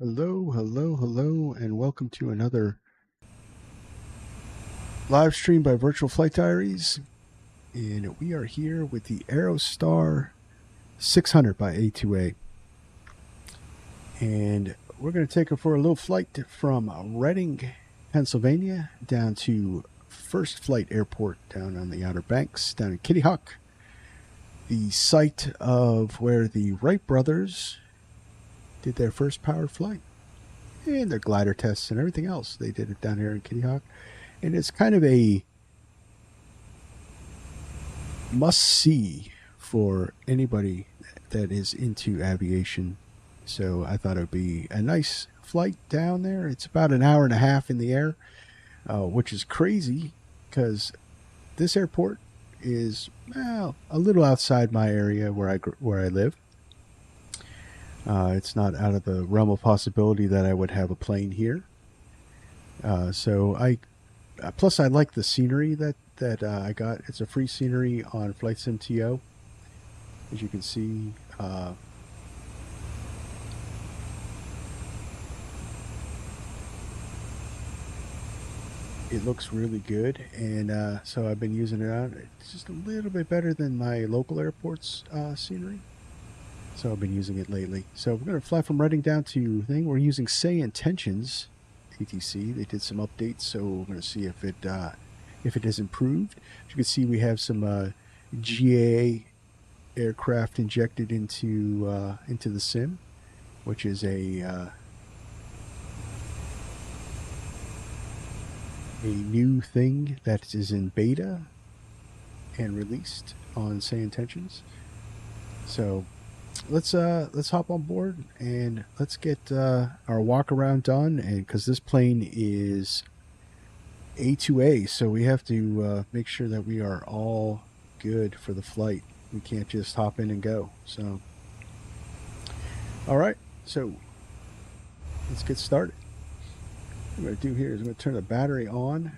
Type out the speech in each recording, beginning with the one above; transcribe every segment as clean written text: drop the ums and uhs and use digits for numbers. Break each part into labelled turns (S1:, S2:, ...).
S1: Hello, hello, hello, and welcome to another live stream by Virtual Flight Diaries. And we are here with the Aerostar 600 by A2A. And we're going to take it for a little flight from Reading, Pennsylvania, down to First Flight Airport down on the Outer Banks, down in Kitty Hawk, the site of where the Wright brothers did their first powered flight and their glider tests and everything else. They did it down here in Kitty Hawk. And it's kind of a must-see for anybody that is into aviation. So I thought it would be a nice flight down there. It's about an hour and a half in the air, which is crazy because this airport is a little outside my area where I live. It's not out of the realm of possibility that I would have a plane here. Plus I like the scenery that I got. It's a free scenery on Flight Sim.to. As you can see, it looks really good, and so I've been using it out. It's just a little bit better than my local airport's scenery. So I've been using it lately. So we're going to fly from Reading down to thing. We're using Say Intentions ATC. They did some updates, so we're going to see if it has improved. As you can see, we have some GA aircraft injected into the sim, which is a new thing that is in beta and released on Say Intentions. So let's hop on board and let's get our walk around done. And because this plane is A2A, so we have to make sure that we are all good for the flight. We can't just hop in and go. So all right, so let's get started. What I'm going to do here is I'm going to turn the battery on,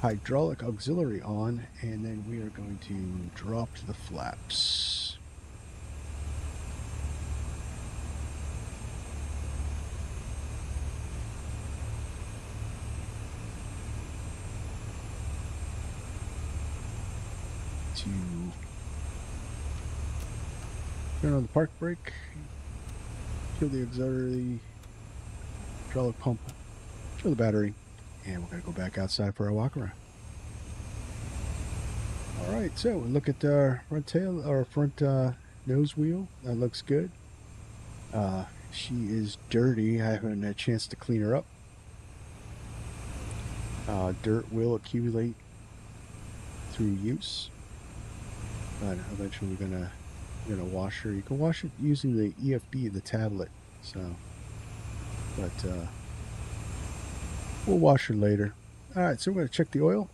S1: hydraulic auxiliary on, and then we are going to drop to the flaps. To turn on the park brake, kill the auxiliary, hydraulic pump, kill the battery, and we're going to go back outside for our walk around. All right, so look at our front tail, our front nose wheel. That looks good. She is dirty. I haven't had a chance to clean her up. Dirt will accumulate through use, but eventually we're gonna wash her. You can wash it using the EFB, the tablet. So, but we'll wash her later. All right, so we're gonna check the oil.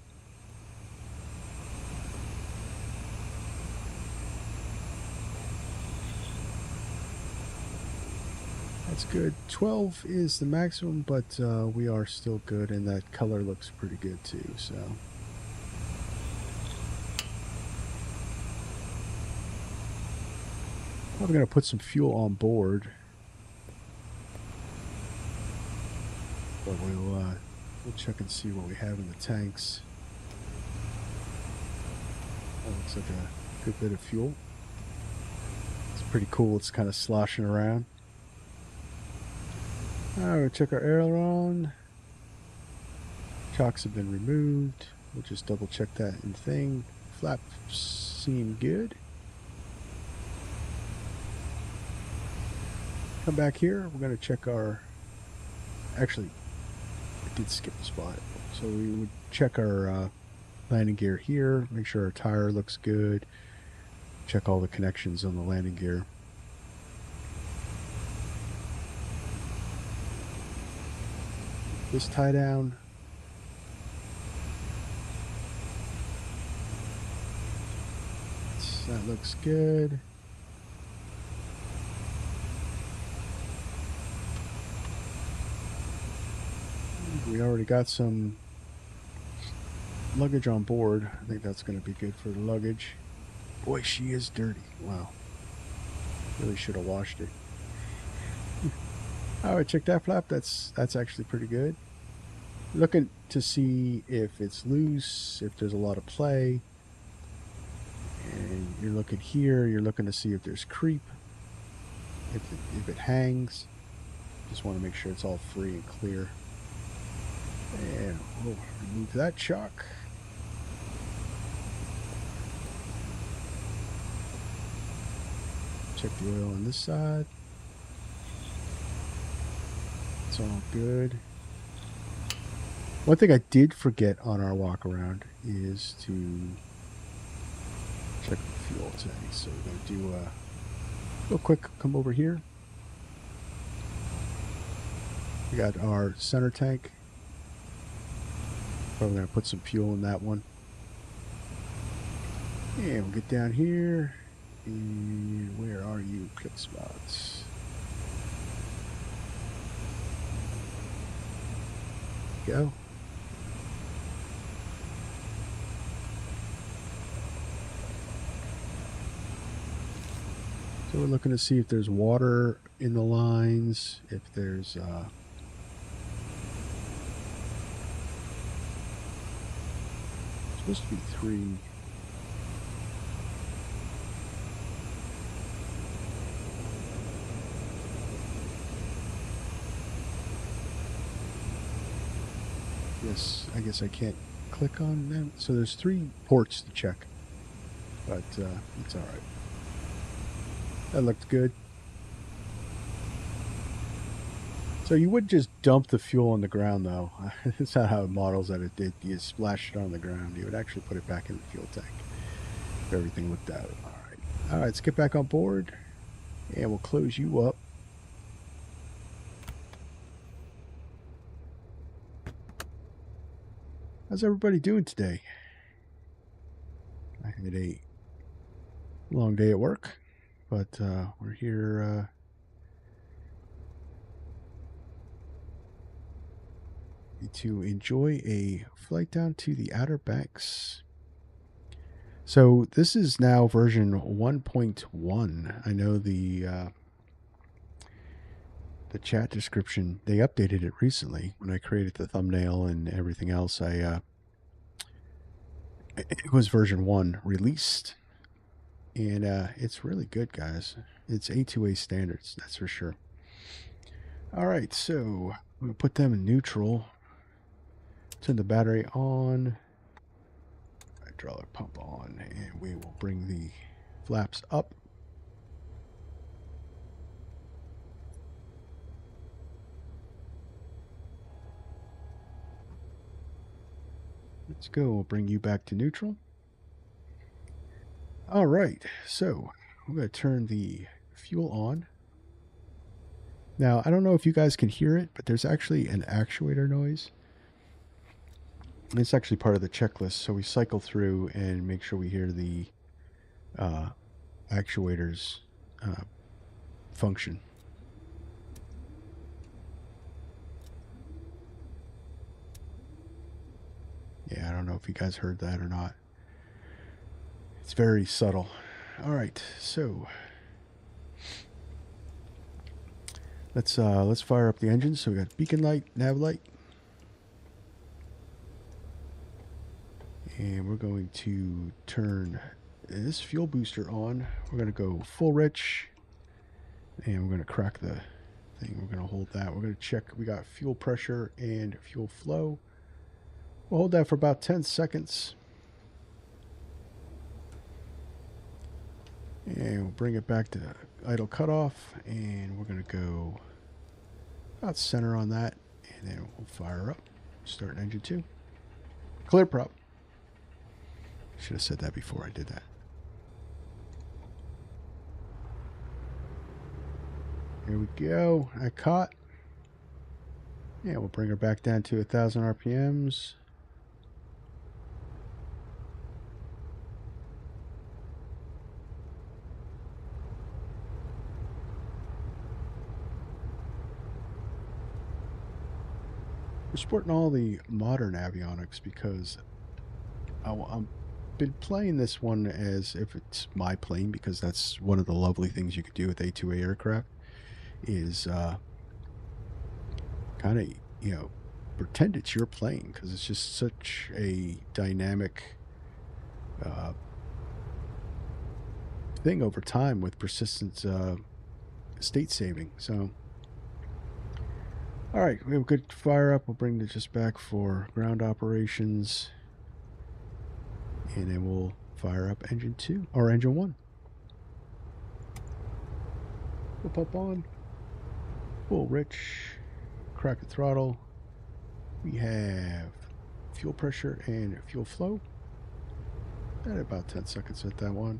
S1: That's good. 12 is the maximum, but we are still good, and that color looks pretty good too. So. I'm going to put some fuel on board, but we'll check and see what we have in the tanks. That looks like a good bit of fuel. It's pretty cool. It's kind of sloshing around. All right, we'll check our aileron. Chocks have been removed. We'll just double check that in thing. Flaps seem good. Come back here. We're going to check our. Actually, I did skip a spot. So we would check our landing gear here. Make sure our tire looks good. Check all the connections on the landing gear. This tie down. That looks good. We already got some luggage on board. I think that's going to be good for the luggage. Boy, she is dirty. Wow. Really should have washed it. All right, check that flap. That's actually pretty good. Looking to see if it's loose, if there's a lot of play. And you're looking here, you're looking to see if there's creep, if it hangs. Just want to make sure it's all free and clear. And we'll remove that shock. Check the oil on this side. It's all good. One thing I did forget on our walk around is to check the fuel tank. So we're going to do a real quick come over here. We got our center tank. Probably going to put some fuel in that one. And we'll get down here. And where are you, click spots? Go. So we're looking to see if there's water in the lines, if there's supposed to be 3. Yes, I guess I can't click on them. So there's 3 ports to check, but it's all right. That looked good. So you would just dump the fuel on the ground, though. That's not how it models that it did. You splash it on the ground. You would actually put it back in the fuel tank if everything looked out. All right. All right, let's get back on board, and we'll close you up. How's everybody doing today? I had a long day at work, but we're here to enjoy a flight down to the Outer Banks. So this is now version 1.1. I know the chat description, they updated it recently when I created the thumbnail and everything else. It was version 1 released, and it's really good, guys. It's A2A standards, that's for sure. All right, so I'm gonna put them in neutral. Turn the battery on. Hydraulic pump on, and we will bring the flaps up. Let's go. We'll bring you back to neutral. All right, so I'm going to turn the fuel on. Now, I don't know if you guys can hear it, but there's actually an actuator noise. It's actually part of the checklist, so we cycle through and make sure we hear the actuators function. Yeah, I don't know if you guys heard that or not. It's very subtle. All right, so let's fire up the engine. So we got beacon light, nav light, and we're going to turn this fuel booster on. We're going to go full rich, and we're going to crack the thing. We're going to hold that. We're going to check. We got fuel pressure and fuel flow. We'll hold that for about 10 seconds. And we'll bring it back to idle cutoff, and we're going to go about center on that, and then we'll fire up. Start engine 2. Clear prop. Should have said that before I did that. Here we go. I caught. Yeah, we'll bring her back down to 1,000 RPMs. We're sporting all the modern avionics because I've been playing this one as if it's my plane, because that's one of the lovely things you could do with A2A aircraft is kind of, pretend it's your plane, because it's just such a dynamic thing over time with persistent state saving. So, all right, we have a good fire up. We'll bring this just back for ground operations, and then we'll fire up engine 2 or engine 1. We'll pump on, full rich, crack the throttle. We have fuel pressure and fuel flow at about 10 seconds at that one.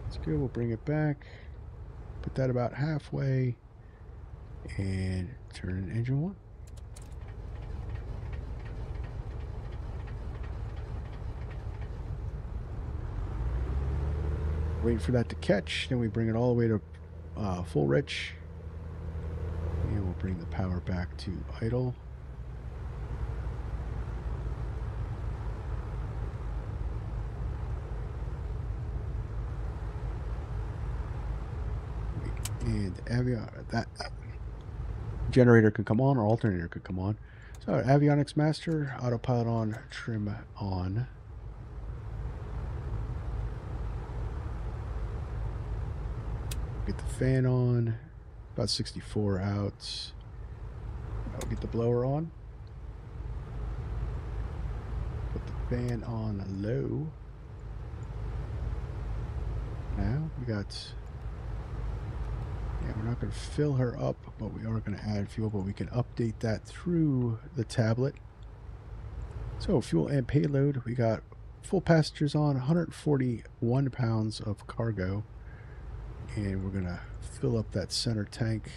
S1: That's good. We'll bring it back, put that about halfway, and turn in engine 1. Wait for that to catch, then we bring it all the way to full rich, and we'll bring the power back to idle. And that generator could come on, or alternator could come on. So avionics master, autopilot on, trim on. Get the fan on, about 64 out. I'll get the blower on. Put the fan on low. Now we got, we're not going to fill her up, but we are going to add fuel, but we can update that through the tablet. So fuel and payload, we got full passengers on, 141 pounds of cargo. And we're going to fill up that center tank.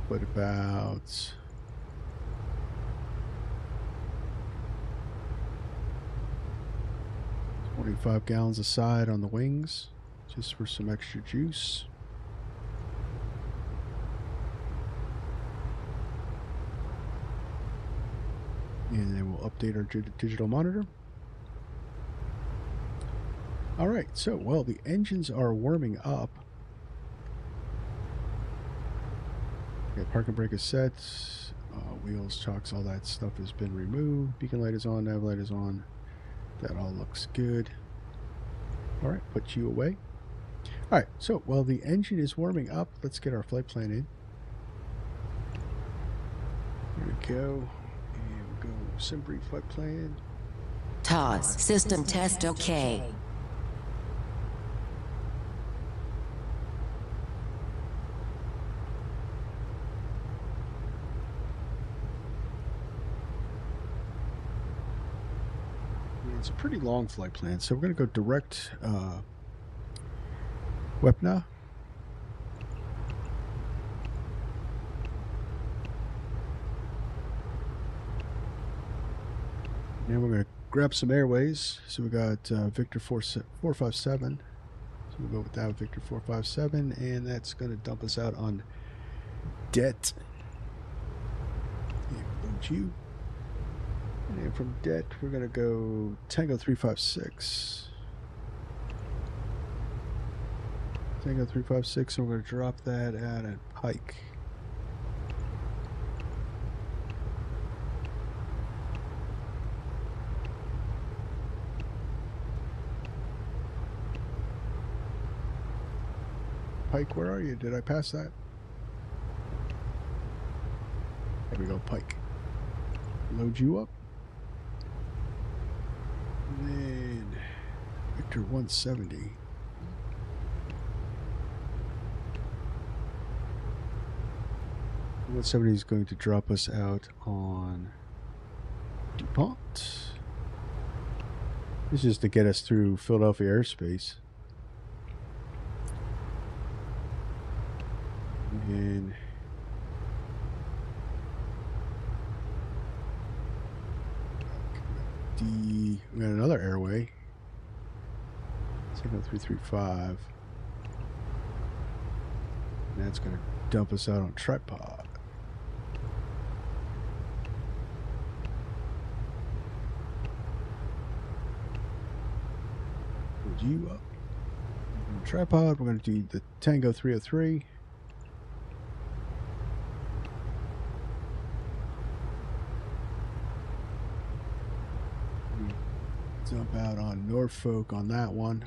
S1: Put about 25 gallons aside on the wings, just for some extra juice. And then we'll update our digital monitor. All right, so, well, the engines are warming up. Okay, parking brake is set. Wheels, chocks, all that stuff has been removed. Beacon light is on, nav light is on. That all looks good. All right, put you away. All right, so, well, the engine is warming up. Let's get our flight plan in. Here we go. Go sim brief flight plan.
S2: TOS system test okay.
S1: It's a pretty long flight plan, so we're going to go direct Wepna. And we're going to grab some airways. So we got Victor 457. So we'll go with that, Victor 457, and that's going to dump us out on Det. And load you. And then from Det, we're going to go Tango 356. Tango 356, and we're going to drop that out at Pike. Pike, where are you? Did I pass that? There we go, Pike. Load you up. And then Victor 170. The 170 is going to drop us out on DuPont. This is to get us through Philadelphia airspace. And we got another airway. Signal 335. And that's going to dump us out on Tripod. you up. Tripod, we're going to do the Tango 303. Jump out on Norfolk on that one.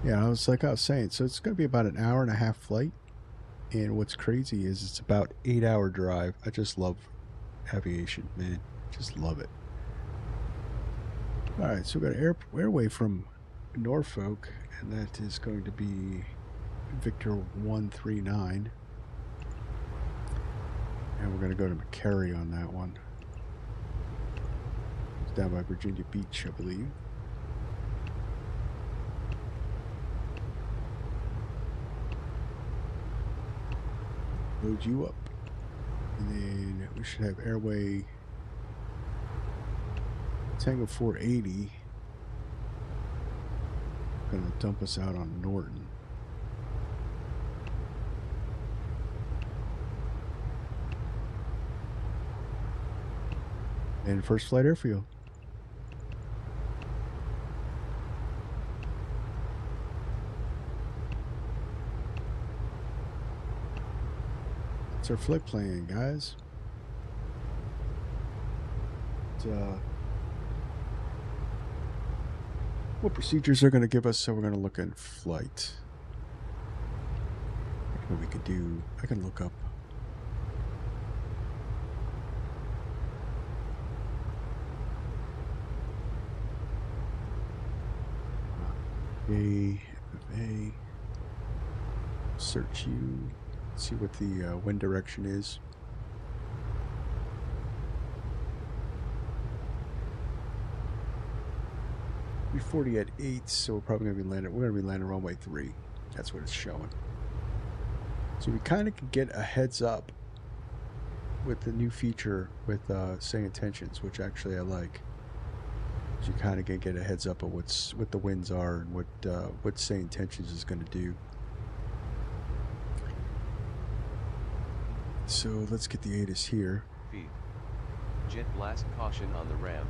S1: Yeah, I was saying, so it's going to be about an hour and a half flight. And what's crazy is it's about 8-hour drive. I just love aviation, man. Just love it. All right, so we've got an airway from Norfolk, and that is going to be Victor 139. And we're going to go to McCary on that one. It's down by Virginia Beach, I believe. Load you up. And then we should have airway Tango 480. Going to dump us out on Norton. And first flight airfield. That's our flight plan, guys. What procedures are going to give us? So we're going to look in flight. What we could do, I can look up. KFFA. Search you. See what the wind direction is. We're 40 at 8, so we're probably going to be landing. We're going to be landing runway 3. That's what it's showing. So we kind of can get a heads up with the new feature with say intentions, which actually I like. So you kind of can get a heads up of what the winds are and what say intentions is going to do. So let's get the ATIS here.
S3: Feed. Jet blast caution on the ramp.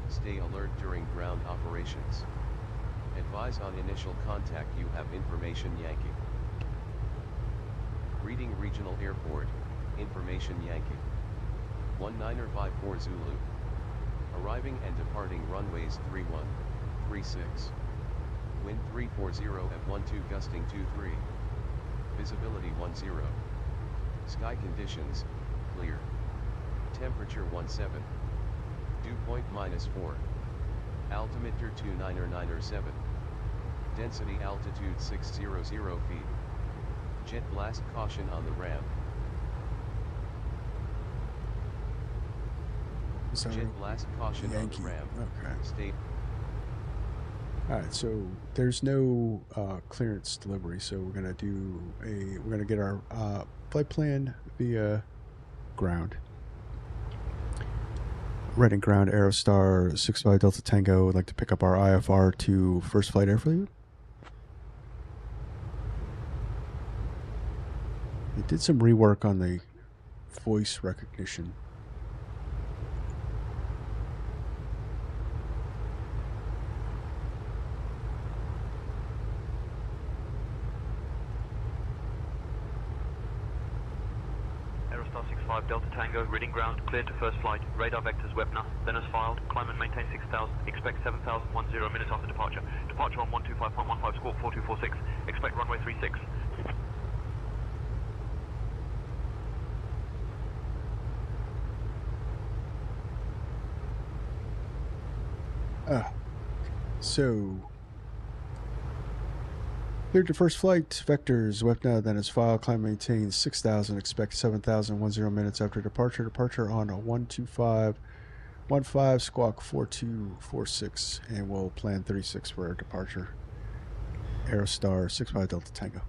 S3: Stay alert during ground operations. Advise on initial contact you have information Yankee. Reading Regional Airport, information Yankee. 1954 Zulu. Arriving and departing runways 31, 36. Wind 340 at 12 gusting 23. Visibility 10. Sky conditions, clear. Temperature 17. Dew point -4. Altimeter 2997. Density altitude 600 feet. Jet blast caution on the ramp.
S1: So
S3: Jet blast caution
S1: Yankee.
S3: on the ramp.
S1: Okay.
S3: State.
S1: Alright, so there's no clearance delivery, so we're gonna get our flight plan via ground. Reading ground Aerostar 65 Delta Tango would like to pick up our IFR to first flight airfield. They did some rework on the voice recognition.
S4: Aerostar 65 Delta Tango, reading ground, cleared to first flight, radar vectors Webner, then as filed, climb and maintain 6,000, expect 7,010 minutes after departure. Departure on 125.15 squawk 4246, expect runway 36.
S1: So cleared to first flight, vectors, Webna, then as file, climb, maintain 6,000, expect 7,010 minutes after departure. Departure on a 125.15 squawk 4246, and we'll plan 36 for our departure. Aerostar 65 Delta Tango.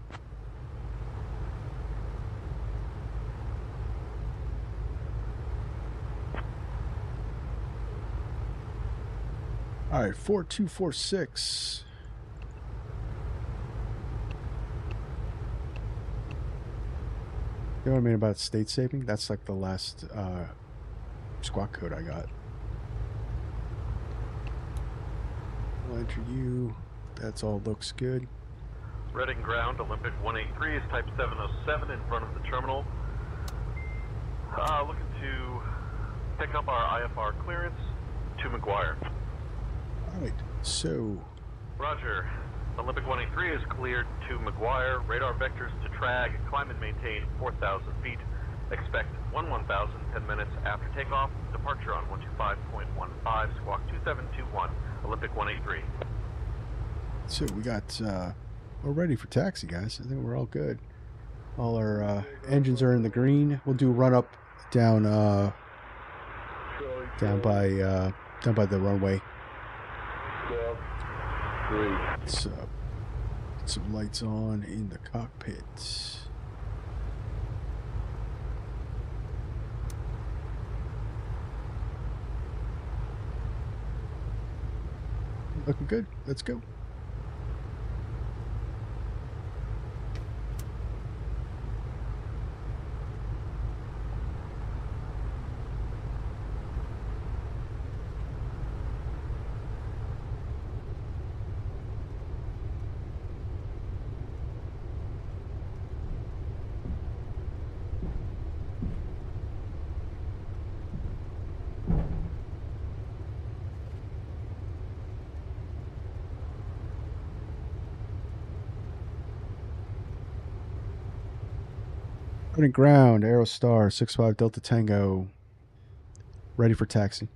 S1: All right, 4246. You know what I mean about state saving? That's like the last squawk code I got. I'll enter you. That's all looks good.
S5: Reading ground, Olympic 183 is type 707 in front of the terminal. Looking to pick up our IFR clearance to McGuire.
S1: All right, so.
S5: Roger. Olympic 183 is cleared to McGuire. Radar vectors to Trag. Climb and maintain 4,000 feet. Expect 1000, 10 minutes after takeoff. Departure on 125.15, squawk 2721, Olympic 183.
S1: So we got, we're ready for taxi, guys. I think we're all good. All our engines are in the green. We'll do a run up down by the runway. So get some lights on in the cockpit. Looking good. Let's go. Running ground, Aerostar, 65 Delta Tango. Ready for taxi.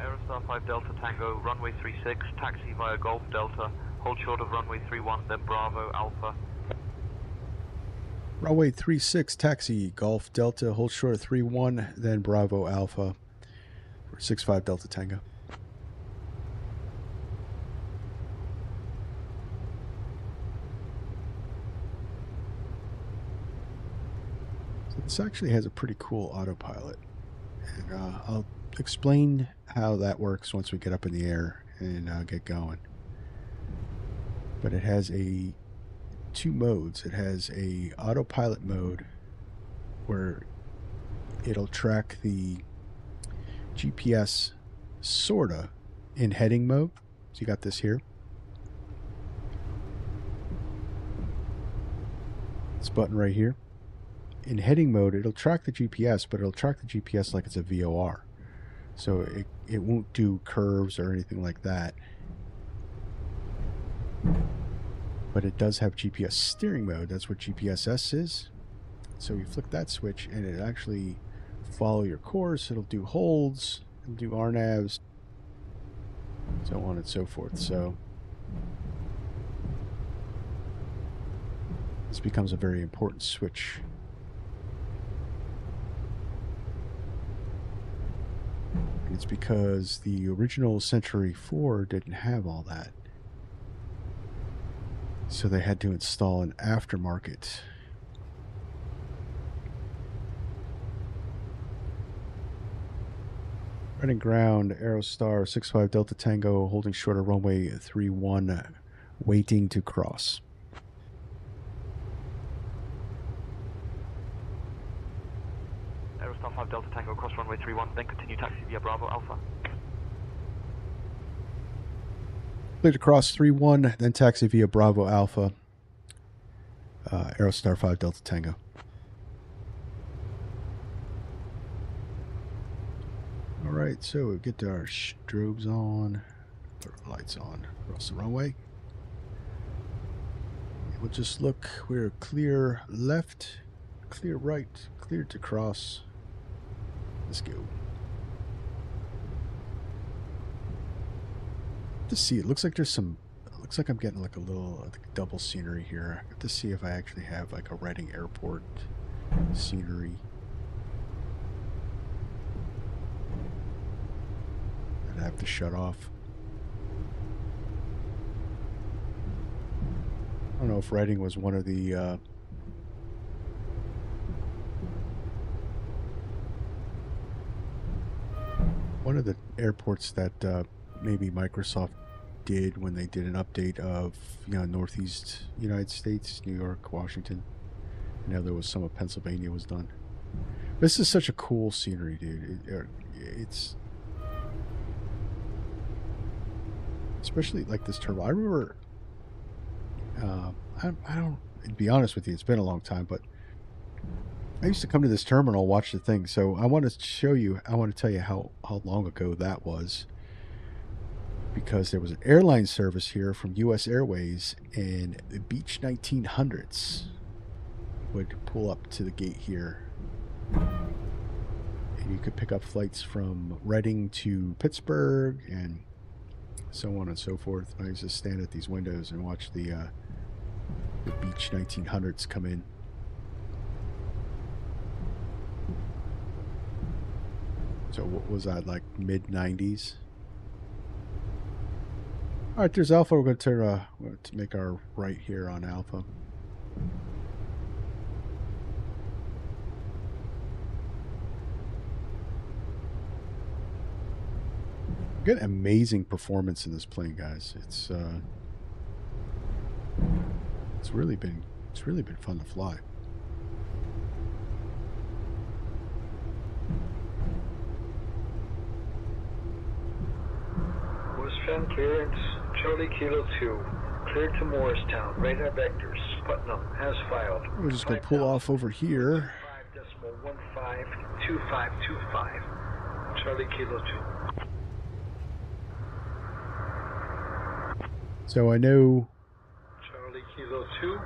S4: Aerostar 5 Delta Tango, runway 36, taxi via Golf Delta, hold short of runway 31, then Bravo Alpha.
S1: Runway 36, taxi, Golf Delta, hold short of 31, then Bravo Alpha for 65 Delta Tango. This actually has a pretty cool autopilot, and I'll explain how that works once we get up in the air and get going. But it has two modes. It has a autopilot mode where it'll track the GPS sorta in heading mode. So you got this here. This button right here. In heading mode, it'll track the GPS, but it'll track the GPS like it's a VOR. So it won't do curves or anything like that. But it does have GPS steering mode. That's what GPSS is. So you flick that switch and it actually follow your course. It'll do holds, it'll do RNAVs, so on and so forth. So this becomes a very important switch. It's because the original Century 4 didn't have all that. So they had to install an aftermarket. Running ground, Aerostar 65 Delta Tango, holding short of runway 31, waiting to cross.
S4: Aerostar 5 Delta Tango, cross runway 31, then continue taxi via Bravo Alpha.
S1: Clear to cross 31, then taxi via Bravo Alpha. Aerostar 5 Delta Tango. All right, so we get our strobes on, put our lights on, across the runway. We'll just look. We're clear left, clear right, clear to cross. Let's go. To see, it looks like there's some. It looks like I'm getting like a little double scenery here. I have to see if I actually have like a Reading Airport scenery. I'd have to shut off. I don't know if Reading was one of the airports that maybe Microsoft did when they did an update of, Northeast United States, New York, Washington. I know there was some of Pennsylvania was done. This is such a cool scenery, dude. It's especially like this terminal. I remember. I don't. To be honest with you, it's been a long time, but I used to come to this terminal, watch the thing. So I want to show you. I want to tell you how long ago that was, because there was an airline service here from U.S. Airways, and the Beech 1900s would pull up to the gate here. And you could pick up flights from Reading to Pittsburgh and so on and so forth. And I used to stand at these windows and watch the Beech 1900s come in. So what was that, like mid-90s? All right, there's Alpha. We're going to turn to make our right here on Alpha. Get amazing performance in this plane, guys. It's really been fun to fly.
S6: Westbound clearance, Charlie Kilo 2, cleared to Morristown, radar vectors, Putnam, as filed.
S1: We're just going to pull off over here.
S6: 5.152525, Charlie Kilo 2.
S1: So I know
S6: Charlie Kilo 2.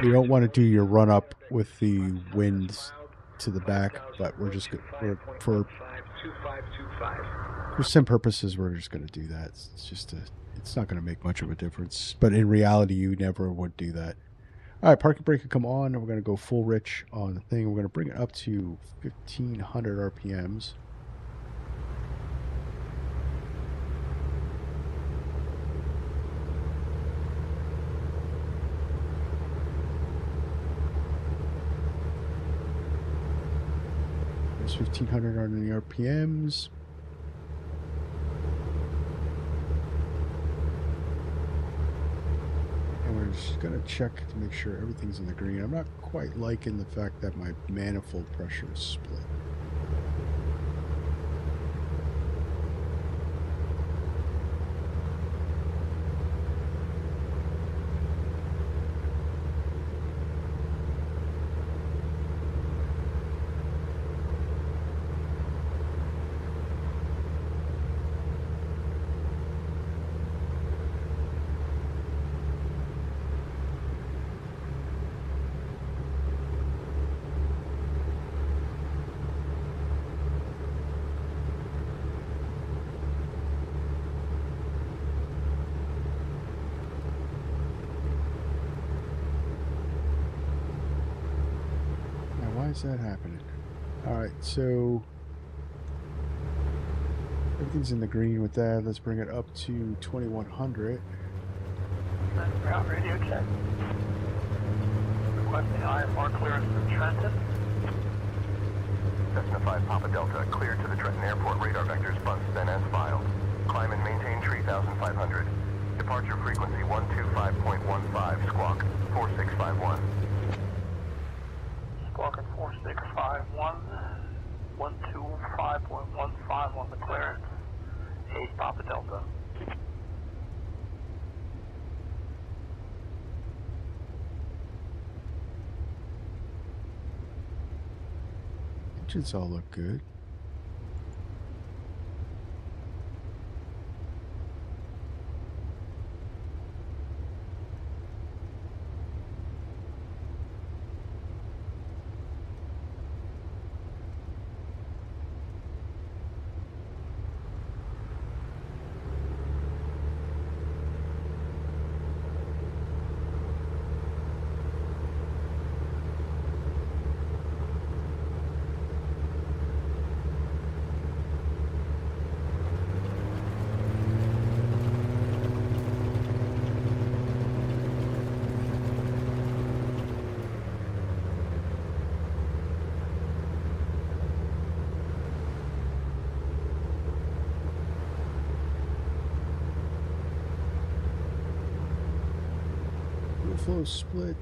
S1: you don't want to do your run up with the winds to the back, but we're just for sim purposes, we're just going to do that. It's not going to make much of a difference, but in reality, you never would do that. All right, parking brake will come on, and we're going to go full rich on the thing. We're going to bring it up to 1,500 RPMs. There's 1,500 on the RPMs. And we're just going to check to make sure everything's in the green. I'm not quite liking the fact that my manifold pressure is split. Why is that happening? Alright, so everything's in the green with that. Let's bring it up to 2,100.
S7: Ground radio check. Requesting IFR clearance from Trenton.
S8: Cessna 5 Papa Delta, cleared to the Trenton Airport radar vectors, bus then as filed. Climb and maintain 3,500. Departure frequency 125.15, squawk 4651.
S7: Squawk 4651, 125.15 on the clearance, 8 Papa Delta.
S1: Engines all look good. close split.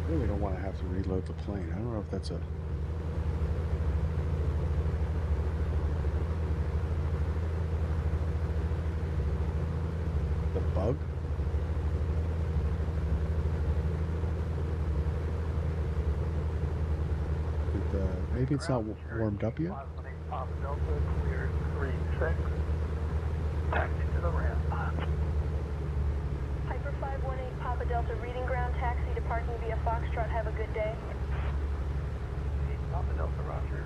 S1: Really don't want to have to reload the plane. I don't know if that's a bug. Maybe it's not warmed up yet.
S7: 518 Papa Delta, clear 36. Taxi to the ramp.
S9: Hyper 518 Papa Delta, reading ground taxi to parking via Foxtrot. Have a good day.
S7: 8 Papa Delta, roger.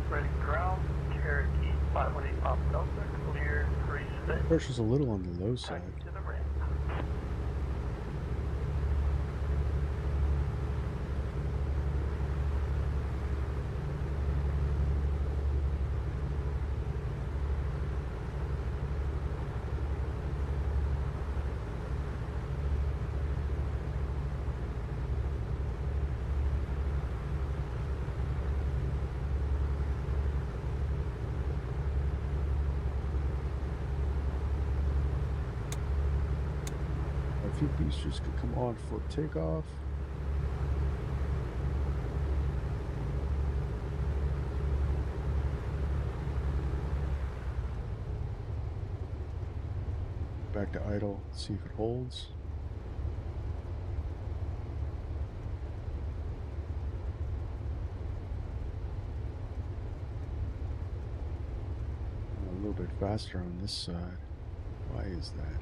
S7: Ready ground, Cherokee 518 Papa Delta, clear 36.
S1: Pressure's a little on the low side.
S7: Taxi to the ramp.
S1: A few boosters could come on for takeoff. Back to idle, see if it holds. A little bit faster on this side. Why is that?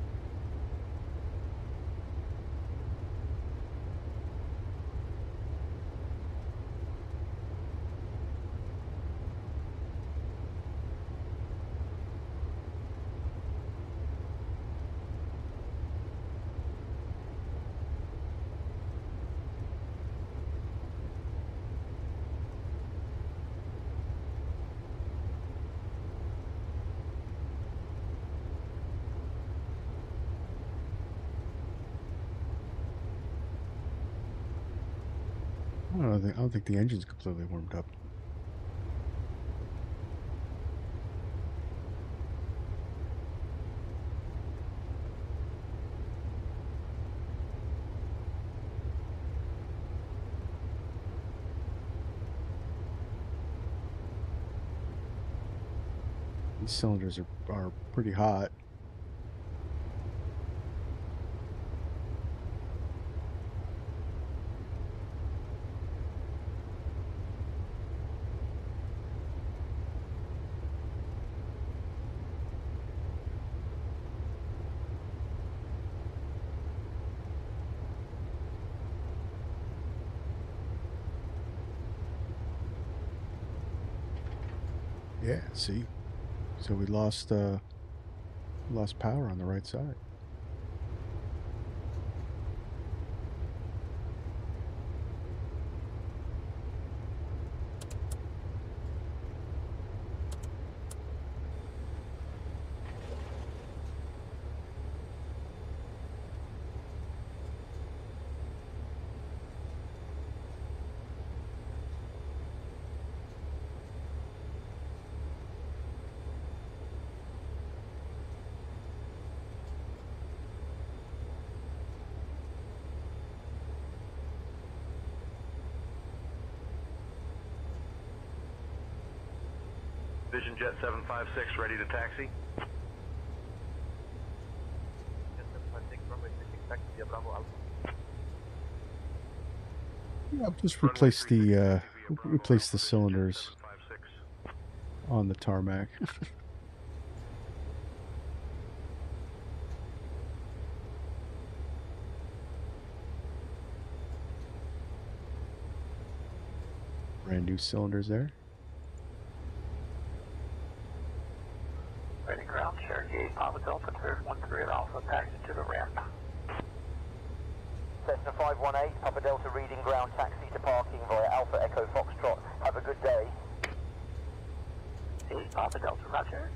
S1: I don't think the engine's completely warmed up. These cylinders are pretty hot. Yeah, see? So we lost power on the right side.
S8: Vision Jet 756 ready to taxi.
S1: Yeah, I'll just replace the cylinders on the tarmac. Brand new cylinders there.
S7: Ready ground, Cherokee 8 Papa Delta, clear 13 Alpha, taxi to the ramp.
S10: Cessna 518, Papa Delta reading ground, taxi to parking via Alpha Echo Foxtrot. Have a good day.
S7: 8 Papa Delta, roger.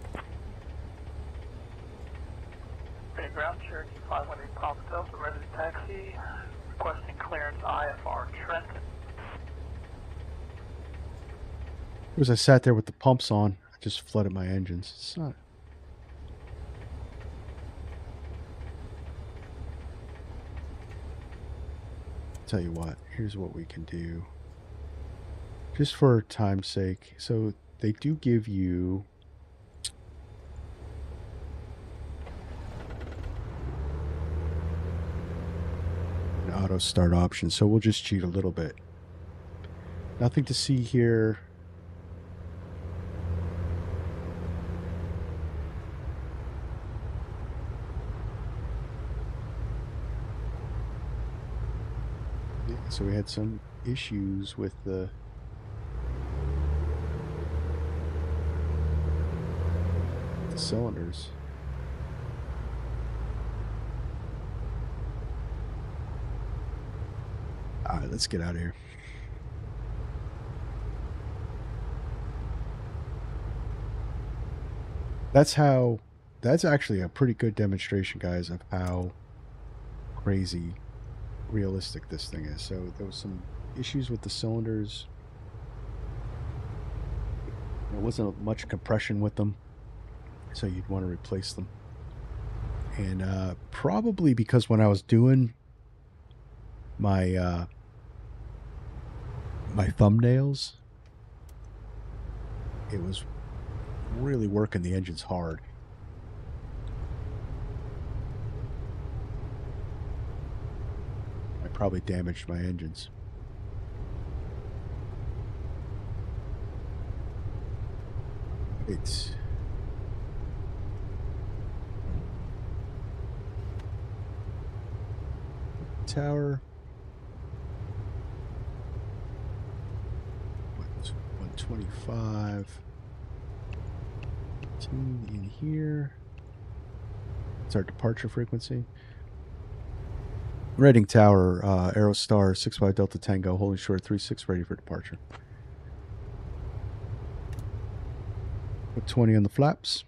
S7: Ready ground, Cherokee 518 Papa Delta, ready to taxi. Requesting clearance IFR Trenton.
S1: As I sat there with the pumps on, I just flooded my engines. It's not. Tell you what, here's what we can do. Just for time's sake. So they do give you an auto start option. So we'll just cheat a little bit. Nothing to see here. So we had some issues with the cylinders. All right, let's get out of here. That's actually a pretty good demonstration, guys, of how crazy realistic this thing is. So there was some issues with the cylinders. There wasn't much compression with them, so you'd want to replace them. And probably because when I was doing my my thumbnails, it was really working the engines hard. I probably damaged my engines. It's tower 125 in here. It's our departure frequency. Reading tower, Aerostar 65 Delta Tango, holding short 36, ready for departure. Put 20 on the flaps.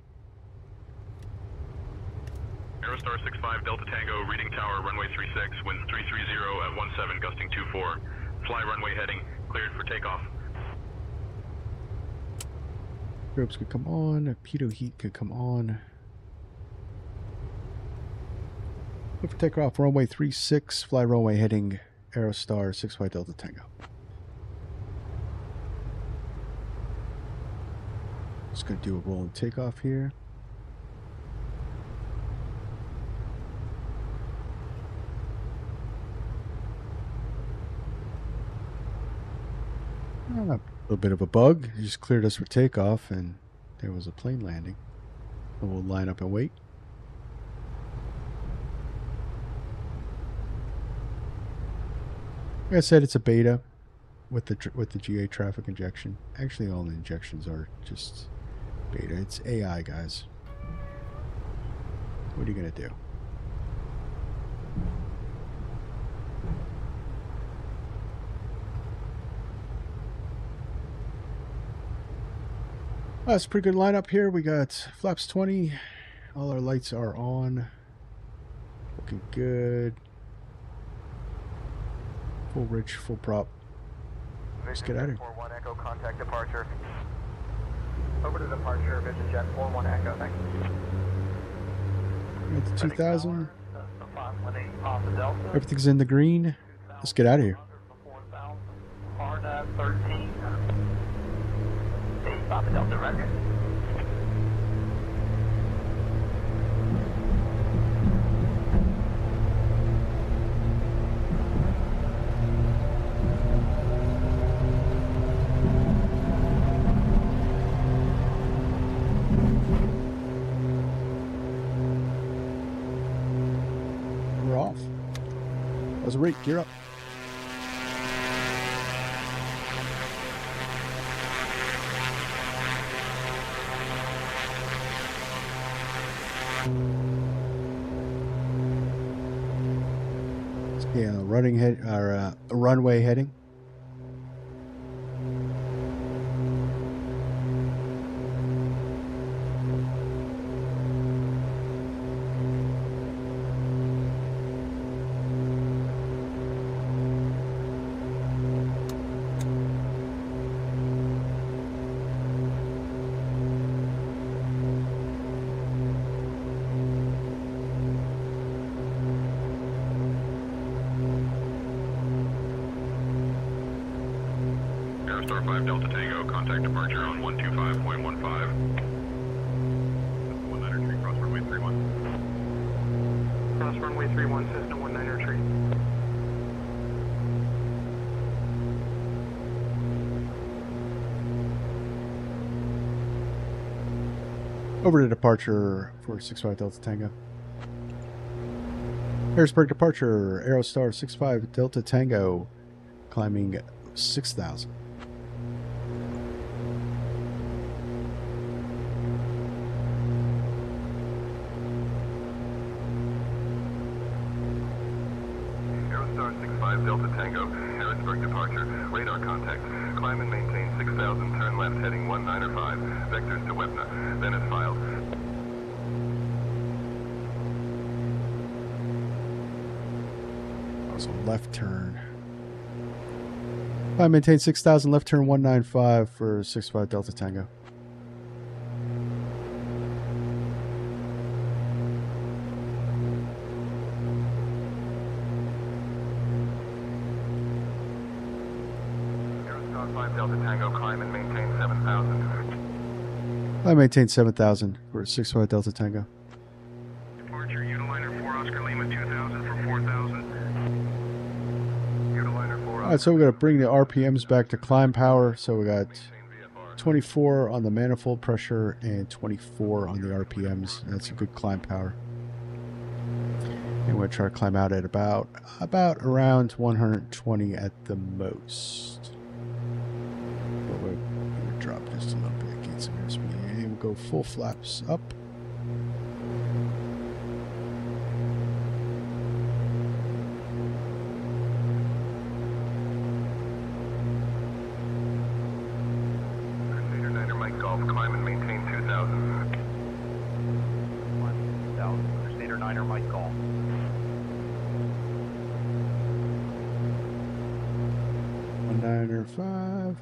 S8: Aerostar 65 Delta Tango, reading tower, runway 36, winds 330 at 17, gusting 24. Fly runway heading, cleared for takeoff.
S1: Ropes could come on, pitot heat could come on. Look for takeoff, runway 36, fly runway heading Aerostar 65 Delta Tango. Just going to do a rolling takeoff here. A little bit of a bug. It just cleared us for takeoff and there was a plane landing. And we'll line up and wait. Like I said, it's a beta with the GA traffic injection. Actually, all the injections are just beta. It's AI, guys. What are you gonna do? Oh, it's a pretty good lineup here. We got flaps 20. All our lights are on. Looking good. Full rich, full prop. Let's get out of here.
S10: 41 Echo, contact departure. Over to departure, Vision Jet 41 Echo, thank you.
S1: At the 2000. Everything's in the green. Let's get out of here.
S7: RNAV 13. 8 Papa Delta record.
S1: We're off. That was a rate. Gear up. Yeah, runway heading.
S8: Aerostar 5 Delta Tango, contact departure on 125.15. 19er tree, cross runway 31.
S7: Cross runway 31, Cessna 19er tree.
S1: Over to departure for 65 Delta Tango. Harrisburg departure, Aerostar 65 Delta Tango, climbing 6,000.
S8: Aerostar 65 Delta Tango, Harrisburg departure, radar contact. Climb and maintain 6,000, turn left heading 195, vectors to Webna, then as filed.
S1: Also left turn. I maintain 6,000, left turn 195 for 65 Delta Tango.
S8: Aerostar 5 Delta Tango, climb and maintain 7,000.
S1: I maintain 7,000 for 65 Delta Tango.
S8: Departure, Utiliner 4 Oscar Lima 2,000 for 4,000. Utiliner 4
S1: Alright, so we're going to bring the RPMs back to climb power. So we got 24 on the manifold pressure and 24 on the RPMs. That's a good climb power. And we're going to try to climb out at about around 120 at the most. But we're going to drop just a little bit, gain some airspeed, and we'll go full flaps up.
S8: Crusader 9er Mike Golf, climb and maintain 2,000. 1,000, Crusader 9er Mike Golf.
S1: One 905.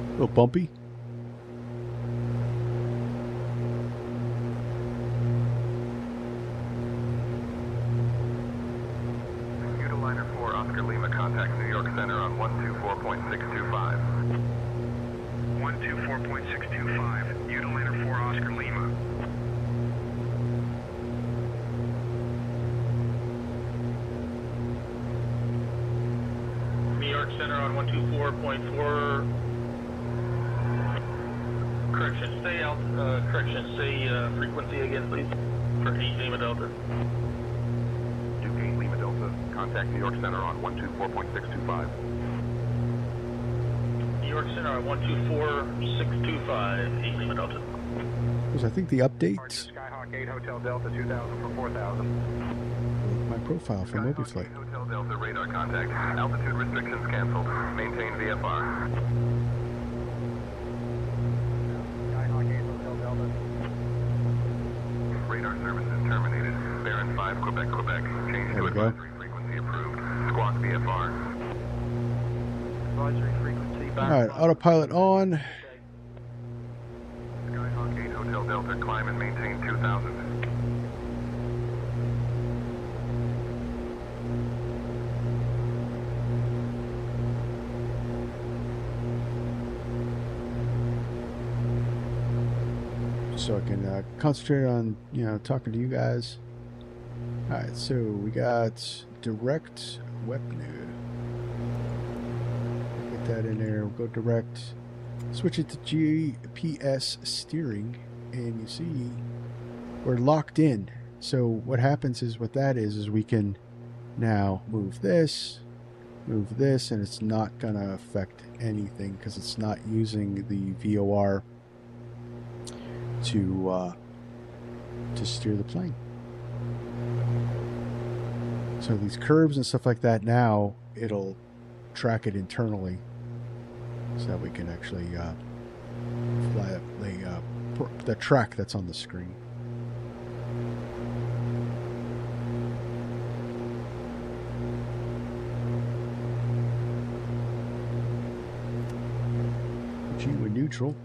S1: A little bumpy.
S8: Utiliner 4 Oscar Lima, contact New York Center on 124.625. 124.625, Utiliner 4 Oscar Lima.
S5: New York Center on 124.4. Correction, say frequency again, please, for 8 Lima Delta.
S8: 2 Lima Delta, contact New York Center on 124.625.
S5: New York Center on 124.625, 8 Lima Delta.
S1: Was I think the update
S8: Skyhawk 8 Hotel Delta 2,000 for 4,000.
S1: my profile for MobiFlight.
S8: Hotel Delta radar contact. Altitude restrictions canceled. Maintain VFR. Skyhawk 8 Hotel Delta. Radar services terminated. Baron 5 Quebec, Quebec. Change
S1: There
S8: to
S1: we go.
S8: advisory frequency approved. Squawk VFR.
S6: Advisory frequency back.
S1: All right, autopilot on.
S8: Skyhawk 8 Hotel Delta. Climb and maintain 2,000.
S1: So I can concentrate on, talking to you guys. All right, so we got direct weapon. Get that in there. We'll go direct. Switch it to GPS steering, and you see we're locked in. So what happens is what that is we can now move this, and it's not gonna affect anything because it's not using the VOR to steer the plane. So these curves and stuff like that, now it'll track it internally so that we can actually fly up the track that's on the screen. G with neutral.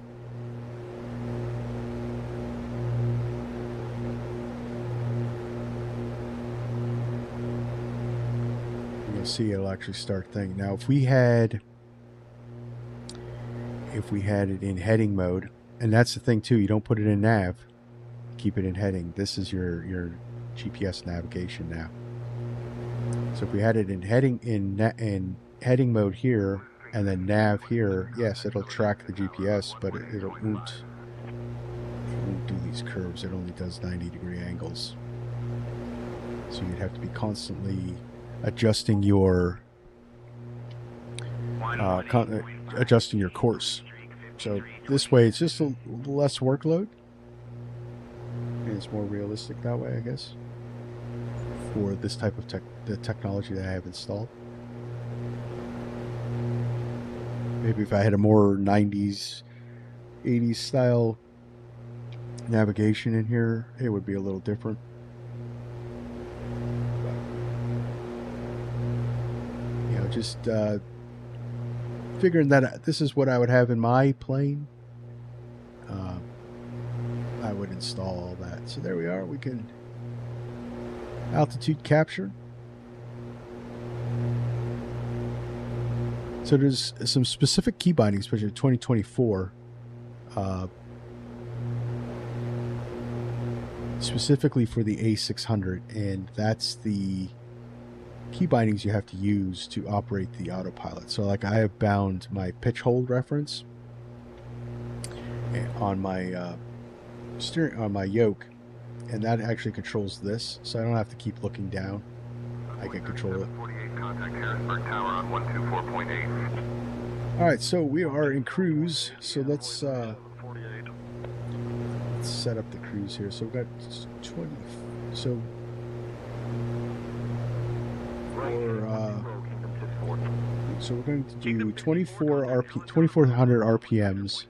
S1: see it'll actually start thing. Now, if we had it in heading mode, and that's the thing too, you don't put it in nav, keep it in heading. This is your GPS navigation now. So if we had it in heading mode here, and then nav here, yes, it'll track the GPS, but it won't do these curves. It only does 90-degree angles. So you'd have to be constantly adjusting your course. So this way, it's just a less workload, and it's more realistic that way, I guess, for this type of the technology that I have installed. Maybe if I had a more 90s, 80s style navigation in here, it would be a little different. You know, just figuring that this is what I would have in my plane. I would install all that. So there we are. We can altitude capture. So there's some specific key bindings, especially 2024, specifically for the A600, and that's the key bindings you have to use to operate the autopilot. So like I have bound my pitch hold reference on my on my yoke, and that actually controls this, so I don't have to keep looking down. I can control it. Alright, so we are in cruise, so let's set up the cruise here. So we've got 20, so we're going to do 2400 RPMs,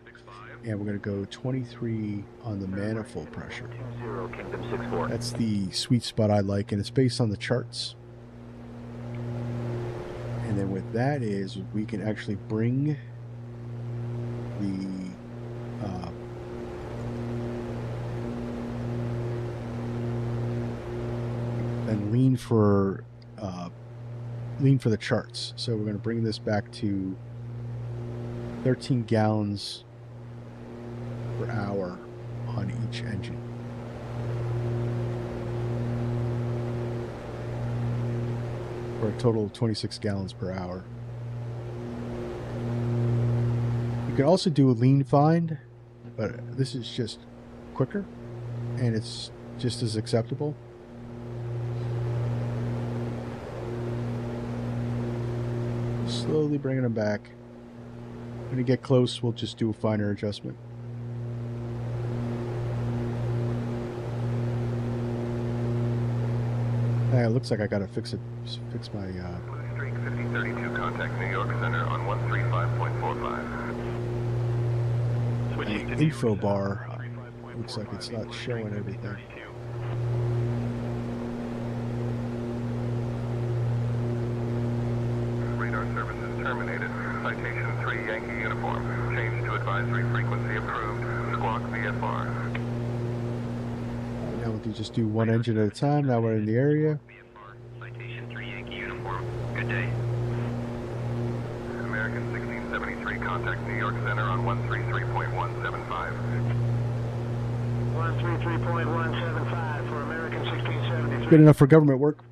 S1: and we're going to go 23 on the manifold pressure. That's the sweet spot I like, and it's based on the charts. And then what that is, we can actually bring the and lean for the charts. So we're going to bring this back to 13 gallons per hour on each engine. For a total of 26 gallons per hour. You can also do a lean find, but this is just quicker and it's just as acceptable. Slowly bringing them back. When you get close, we'll just do a finer adjustment. It looks like I gotta fix my
S8: Streak 5032, contact New York Center on 135.45.
S1: info bar. Looks like it's not showing everything.
S8: Radar services terminated. Citation 3 Yankee uniform. Change to advisory frequency approved. Squawk VFR.
S1: Now we can just do one engine at a time. Now we're in the area.
S4: Citation 3 Yankee uniform. Good day.
S8: American 1673, contact New York Center on 133.175.
S7: 133.175 for American 1673.
S1: Good enough for government work.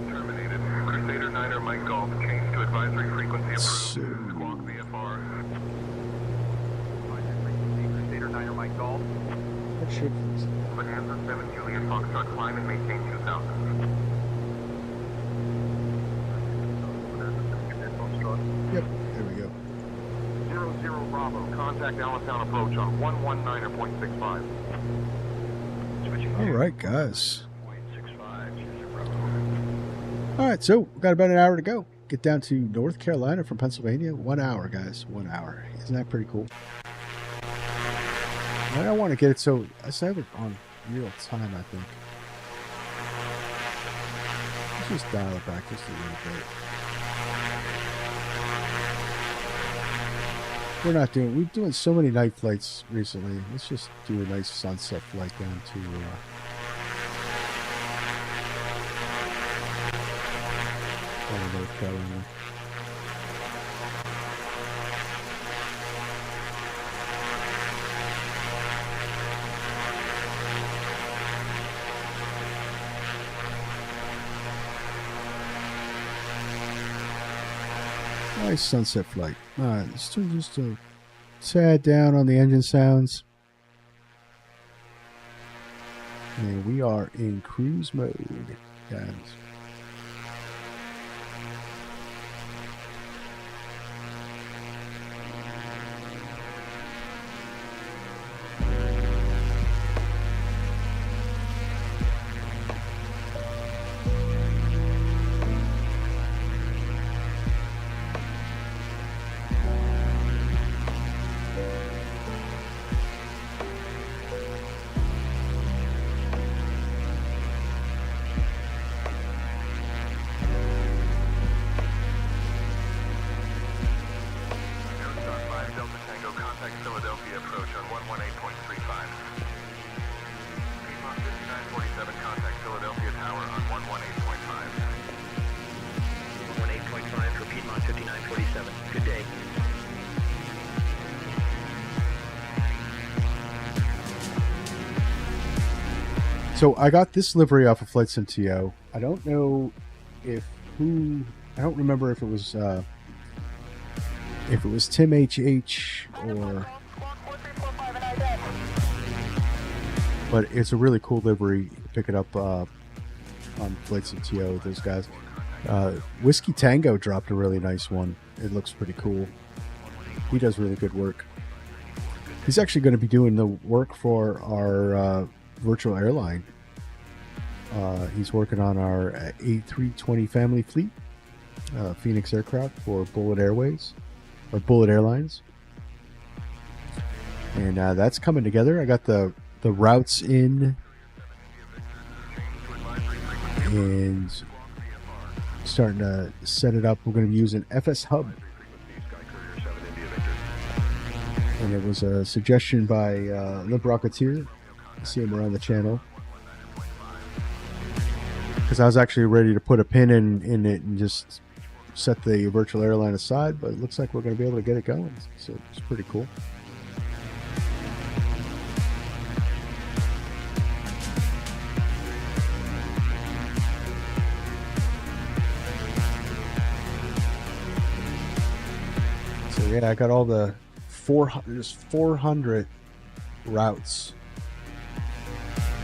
S8: Terminated. Crusader 9er Mike Golf. Change to advisory frequency approved. Squawk VFR. Crusader 9er Mike Golf.
S1: That should.
S8: Bonanza 7 Juliet Foxtrot, climb and maintain 2000.
S1: Yep, there we go.
S8: 00 Bravo, contact Allentown approach on 119.65.
S1: Alright, guys. Alright, so we've got about an hour to go. Get down to North Carolina from Pennsylvania. 1 hour, guys. 1 hour. Isn't that pretty cool? I don't want to get it so... I have it on real time, I think. Let's just dial it back just a little bit. We're doing so many night flights recently. Let's just do a nice sunset flight down to North Carolina. Nice sunset flight. Alright, let's turn just a tad down on the engine sounds. And we are in cruise mode, guys. So I got this livery off of Flight Sim.TO. I don't know I don't remember if it was Tim HH or, but it's a really cool livery. You can pick it up on Flight Sim.TO with those guys. Whiskey Tango dropped a really nice one. It looks pretty cool. He does really good work. He's actually going to be doing the work for our virtual airline. He's working on our A320 family fleet, Phoenix aircraft for Bullet Airways or Bullet Airlines, and that's coming together. I got the routes in and starting to set it up. We're going to be using FS Hub, and it was a suggestion by Limp Rocketeer. See him around the channel, because I was actually ready to put a pin in it and just set the virtual airline aside, but it looks like we're going to be able to get it going, so it's pretty cool. So yeah, I got all the 400 routes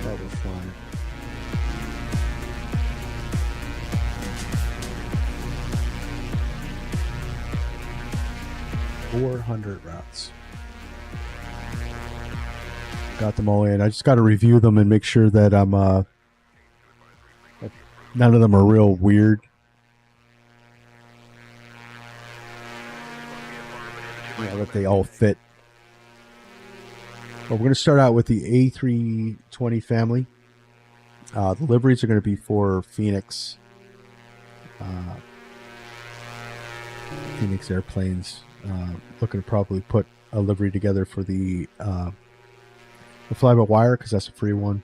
S1: that we're flying. .400 routes. Got them all in. I just got to review them and make sure that I'm none of them are real weird. Yeah, that they all fit. Well, we're going to start out with the A320 family. The liveries are going to be for Phoenix airplanes. Looking to probably put a livery together for the fly-by-wire, because that's a free one.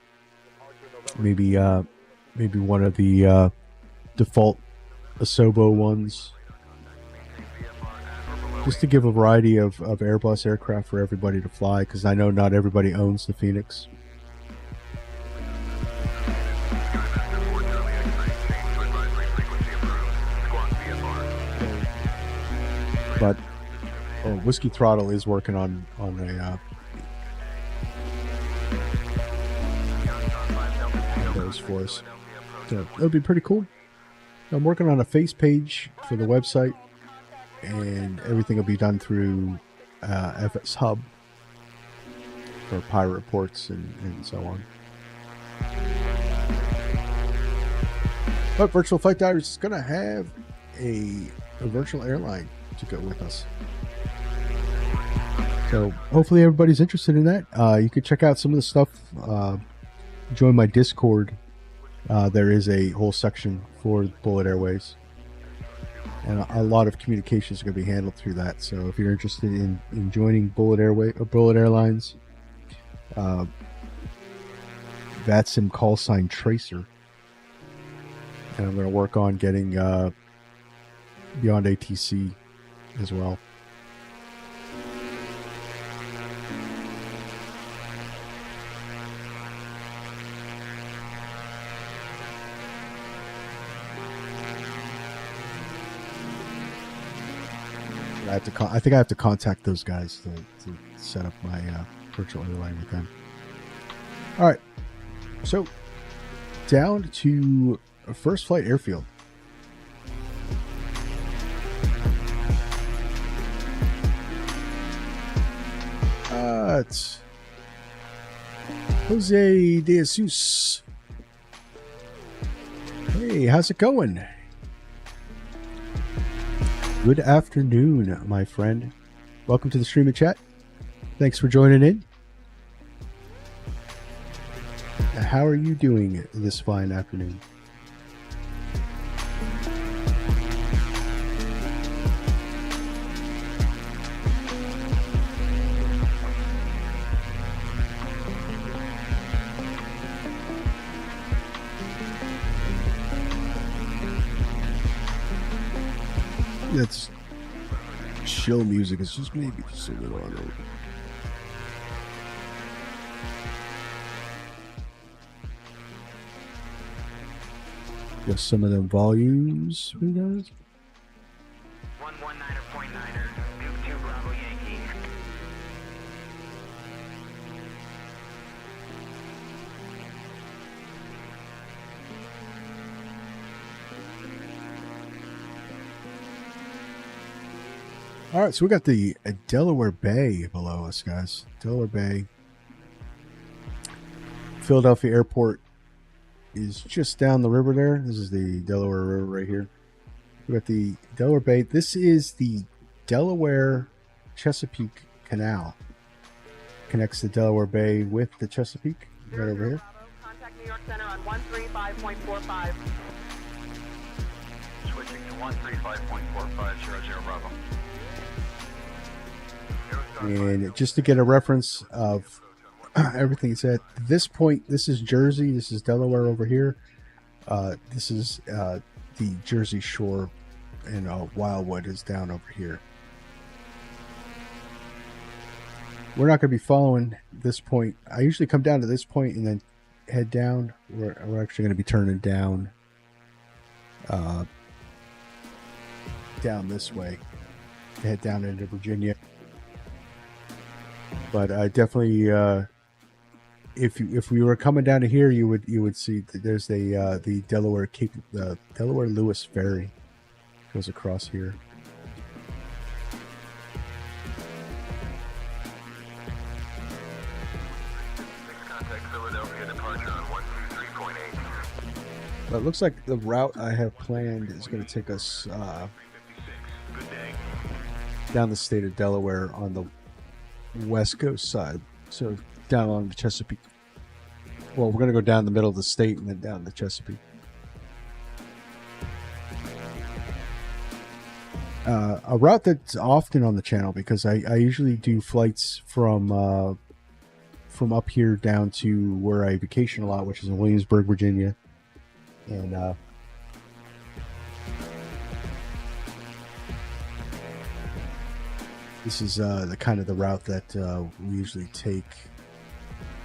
S1: Maybe one of the default Asobo ones, just to give a variety of Airbus aircraft for everybody to fly, because I know not everybody owns the Phoenix. But Whiskey Throttle is working on those for us. So it'll be pretty cool. I'm working on a face page for the website, and everything will be done through FS Hub for pilot reports and so on. But Virtual Flight Diaries is going to have a virtual airline to go with us. So hopefully everybody's interested in that. You can check out some of the stuff. Join my Discord. There is a whole section for Bullet Airways, and a lot of communications are going to be handled through that. So if you're interested in joining Bullet Airlines, that's in call sign Tracer, and I'm going to work on getting beyond ATC as well. I think I have to contact those guys to set up my virtual airline with them. All right, so down to first flight airfield. It's Jose de Jesus. Hey, how's it going? Good afternoon, my friend. Welcome to the stream and chat. Thanks for joining in. How are you doing this fine afternoon? That's chill music. It's just maybe just a little on. Just some of them volumes we got.
S10: 119.9er, Duke 2 Bravo Yankee.
S1: All right, so we got the Delaware Bay below us, guys. Delaware Bay. Philadelphia Airport is just down the river there. This is the Delaware River right here. We got the Delaware Bay. This is the Delaware Chesapeake Canal. Connects the Delaware Bay with the Chesapeake right over here.
S11: Contact New York Center on 135.45.
S5: Switching to 135.4500 Bravo.
S1: And just to get a reference of everything it said, this point, this is Jersey, this is Delaware over here. This is the Jersey Shore, and Wildwood is down over here. We're not going to be following this point. I usually come down to this point and then head down. We're actually going to be turning down down this way to head down into Virginia. But I definitely, if we were coming down to here, you would see that there's the Delaware Delaware Lewis Ferry goes across here.
S5: Contact Philadelphia departure on 123.8.
S1: But it looks like the route I have planned is going to take us down the state of Delaware on the west coast side, so down along the Chesapeake. Well, we're going to go down the middle of the state and then down the Chesapeake. A route that's often on the channel because I usually do flights from up here down to where I vacation a lot, which is in Williamsburg, Virginia, and this is the kind of the route that we usually take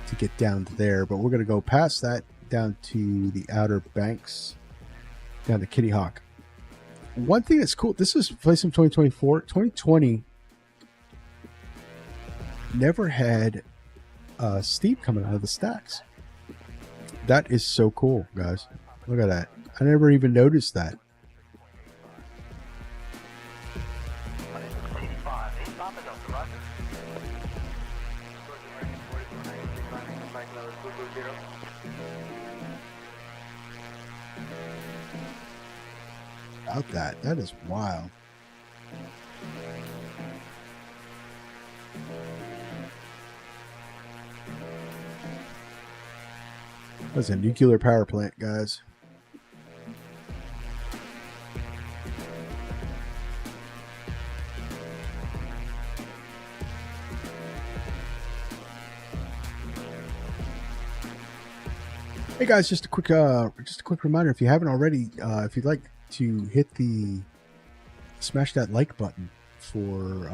S1: to get down to there. But we're going to go past that down to the Outer Banks, down to Kitty Hawk. One thing that's cool, this is Flight Sim 2024. 2020 never had steam coming out of the stacks. That is so cool, guys. Look at that. I never even noticed that. About that is wild. That's a nuclear power plant, guys. Hey guys, just a quick reminder, if you haven't already, if you'd like to hit the smash that like button for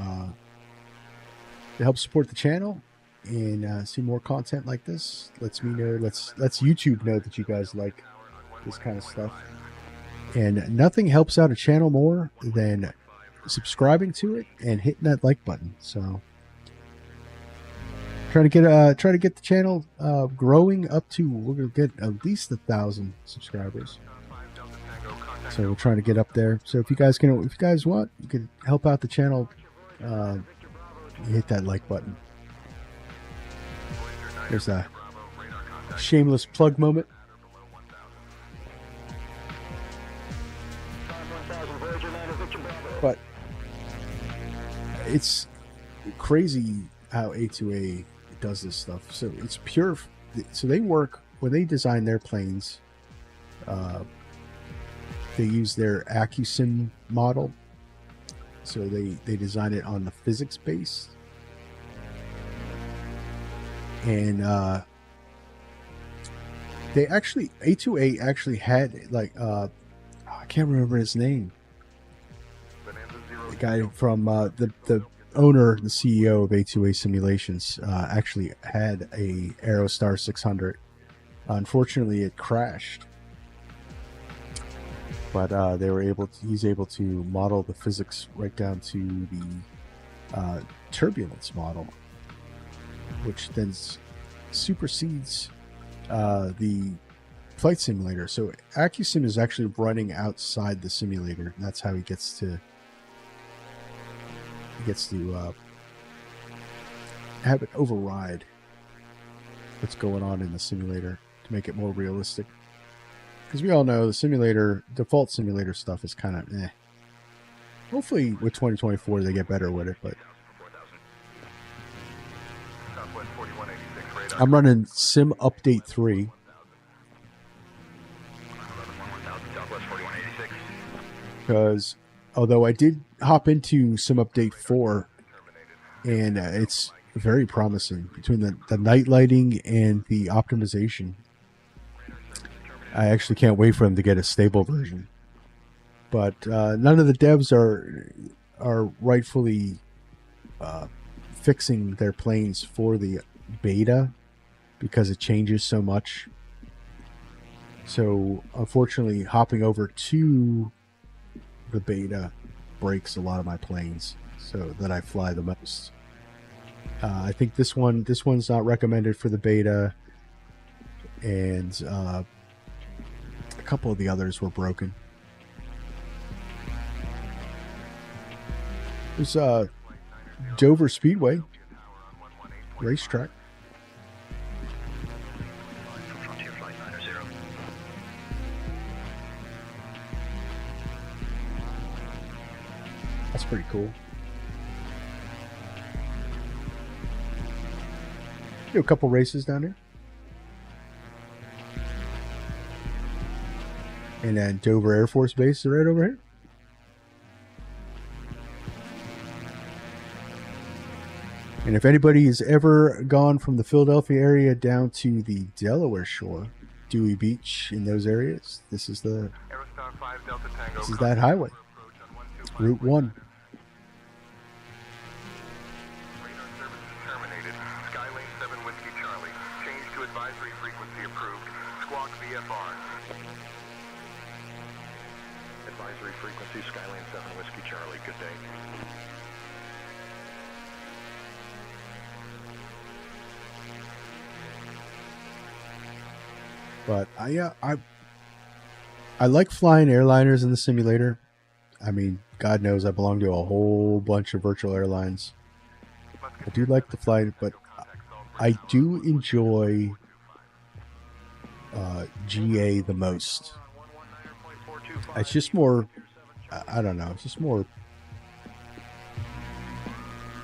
S1: to help support the channel and see more content like this. Lets me know, lets YouTube know that you guys like this kind of stuff. And nothing helps out a channel more than subscribing to it and hitting that like button. So try to get the channel growing up to, we're gonna get at least 1,000 subscribers. So we're trying to get up there. So if you guys want, you can help out the channel. Hit that like button. There's a shameless plug moment. But it's crazy how A2A does this stuff. So it's pure. So they work, when they design their planes, they use their AcuSim model. So they design it on the physics base. And they actually, A2A actually had, like, I can't remember his name. The guy from the owner, the CEO of A2A Simulations, actually had a Aerostar 600. Unfortunately, it crashed. But he's able to model the physics right down to the turbulence model, which then supersedes the flight simulator. So AcuSim is actually running outside the simulator, and that's how he gets to have it override what's going on in the simulator to make it more realistic. Because we all know the default simulator stuff is kind of eh. Hopefully with 2024 they get better with it, but I'm running Sim Update 3. Because although I did hop into Sim Update 4, and it's very promising between the night lighting and the optimization. I actually can't wait for them to get a stable version. But none of the devs are rightfully fixing their planes for the beta because it changes so much. So unfortunately, hopping over to the beta breaks a lot of my planes, so that I fly the most. I think this one's not recommended for the beta, and a couple of the others were broken. There's Dover Speedway racetrack. That's pretty cool. Do a couple races down here. And then Dover Air Force Base is right over here. And if anybody has ever gone from the Philadelphia area down to the Delaware shore, Dewey Beach, in those areas, this is that highway, Route 1.
S8: Advisory frequency approved. Squawk VFR. Advisory frequency, Skylane 7 Whiskey Charlie. Good day.
S1: But I like flying airliners in the simulator. I mean, God knows I belong to a whole bunch of virtual airlines. I do like to fly, but I do enjoy GA the most. It's just more, I don't know, it's just more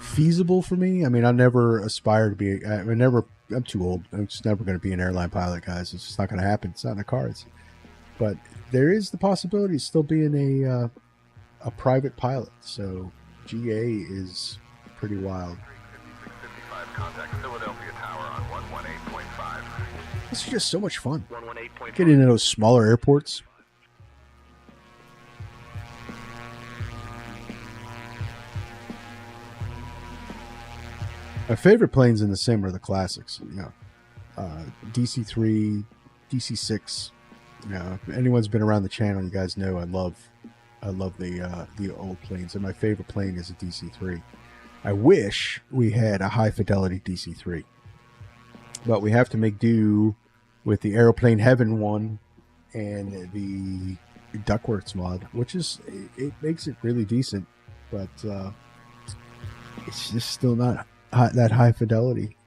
S1: feasible for me. I mean, I never aspire to be, I'm too old. I'm just never going to be an airline pilot, guys. It's just not going to happen. It's not in the cards. But there is the possibility of still being a private pilot. So GA is pretty wild.
S8: Contact Philadelphia Tower on 118.5.
S1: This is just so much fun. Get into those smaller airports. My favorite planes in the sim are the classics. You know, DC-3, DC-6. You know, if anyone's been around the channel, you guys know I love the old planes, and my favorite plane is a DC-3. I wish we had a high fidelity DC-3, but we have to make do with the Aeroplane Heaven one and the Duckworks mod, which is, it makes it really decent, but it's just still not that high fidelity.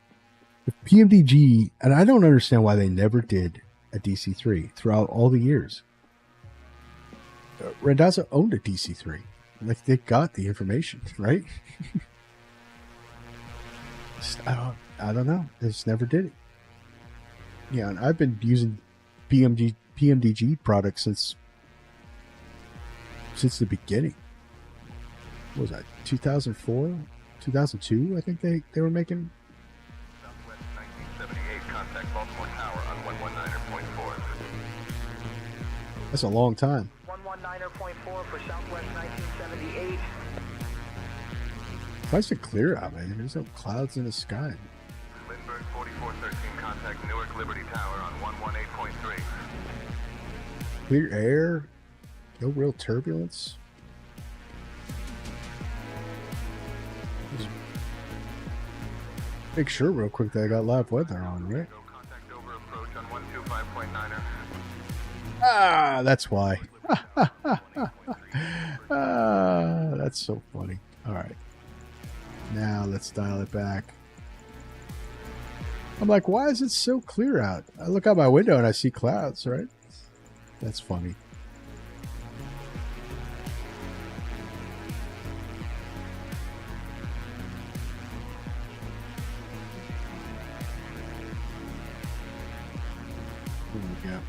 S1: The PMDG, and I don't understand why they never did a DC-3 throughout all the years. Randazzo owned a DC-3. Like, they got the information, right? I don't know. They just never did it. Yeah, and I've been using PMDG products since the beginning. What was that? 2004, 2002? I think they were making.
S8: Southwest 1978, contact Baltimore Tower on 119.4.
S1: That's a long time.
S10: 119.4 for Southwest 1978.
S1: It's nice and clear out, man. There's no clouds in the sky.
S8: Lindbergh 4413, contact Newark Liberty Tower on 118.3.
S1: Clear air. No real turbulence. Just make sure real quick that I got live weather on, right?
S8: Contact over approach on 125.9er.
S1: Ah, that's why. That's so funny. All right. Now let's dial it back. I'm like, why is it so clear out? I look out my window and I see clouds, right? That's funny. There we go.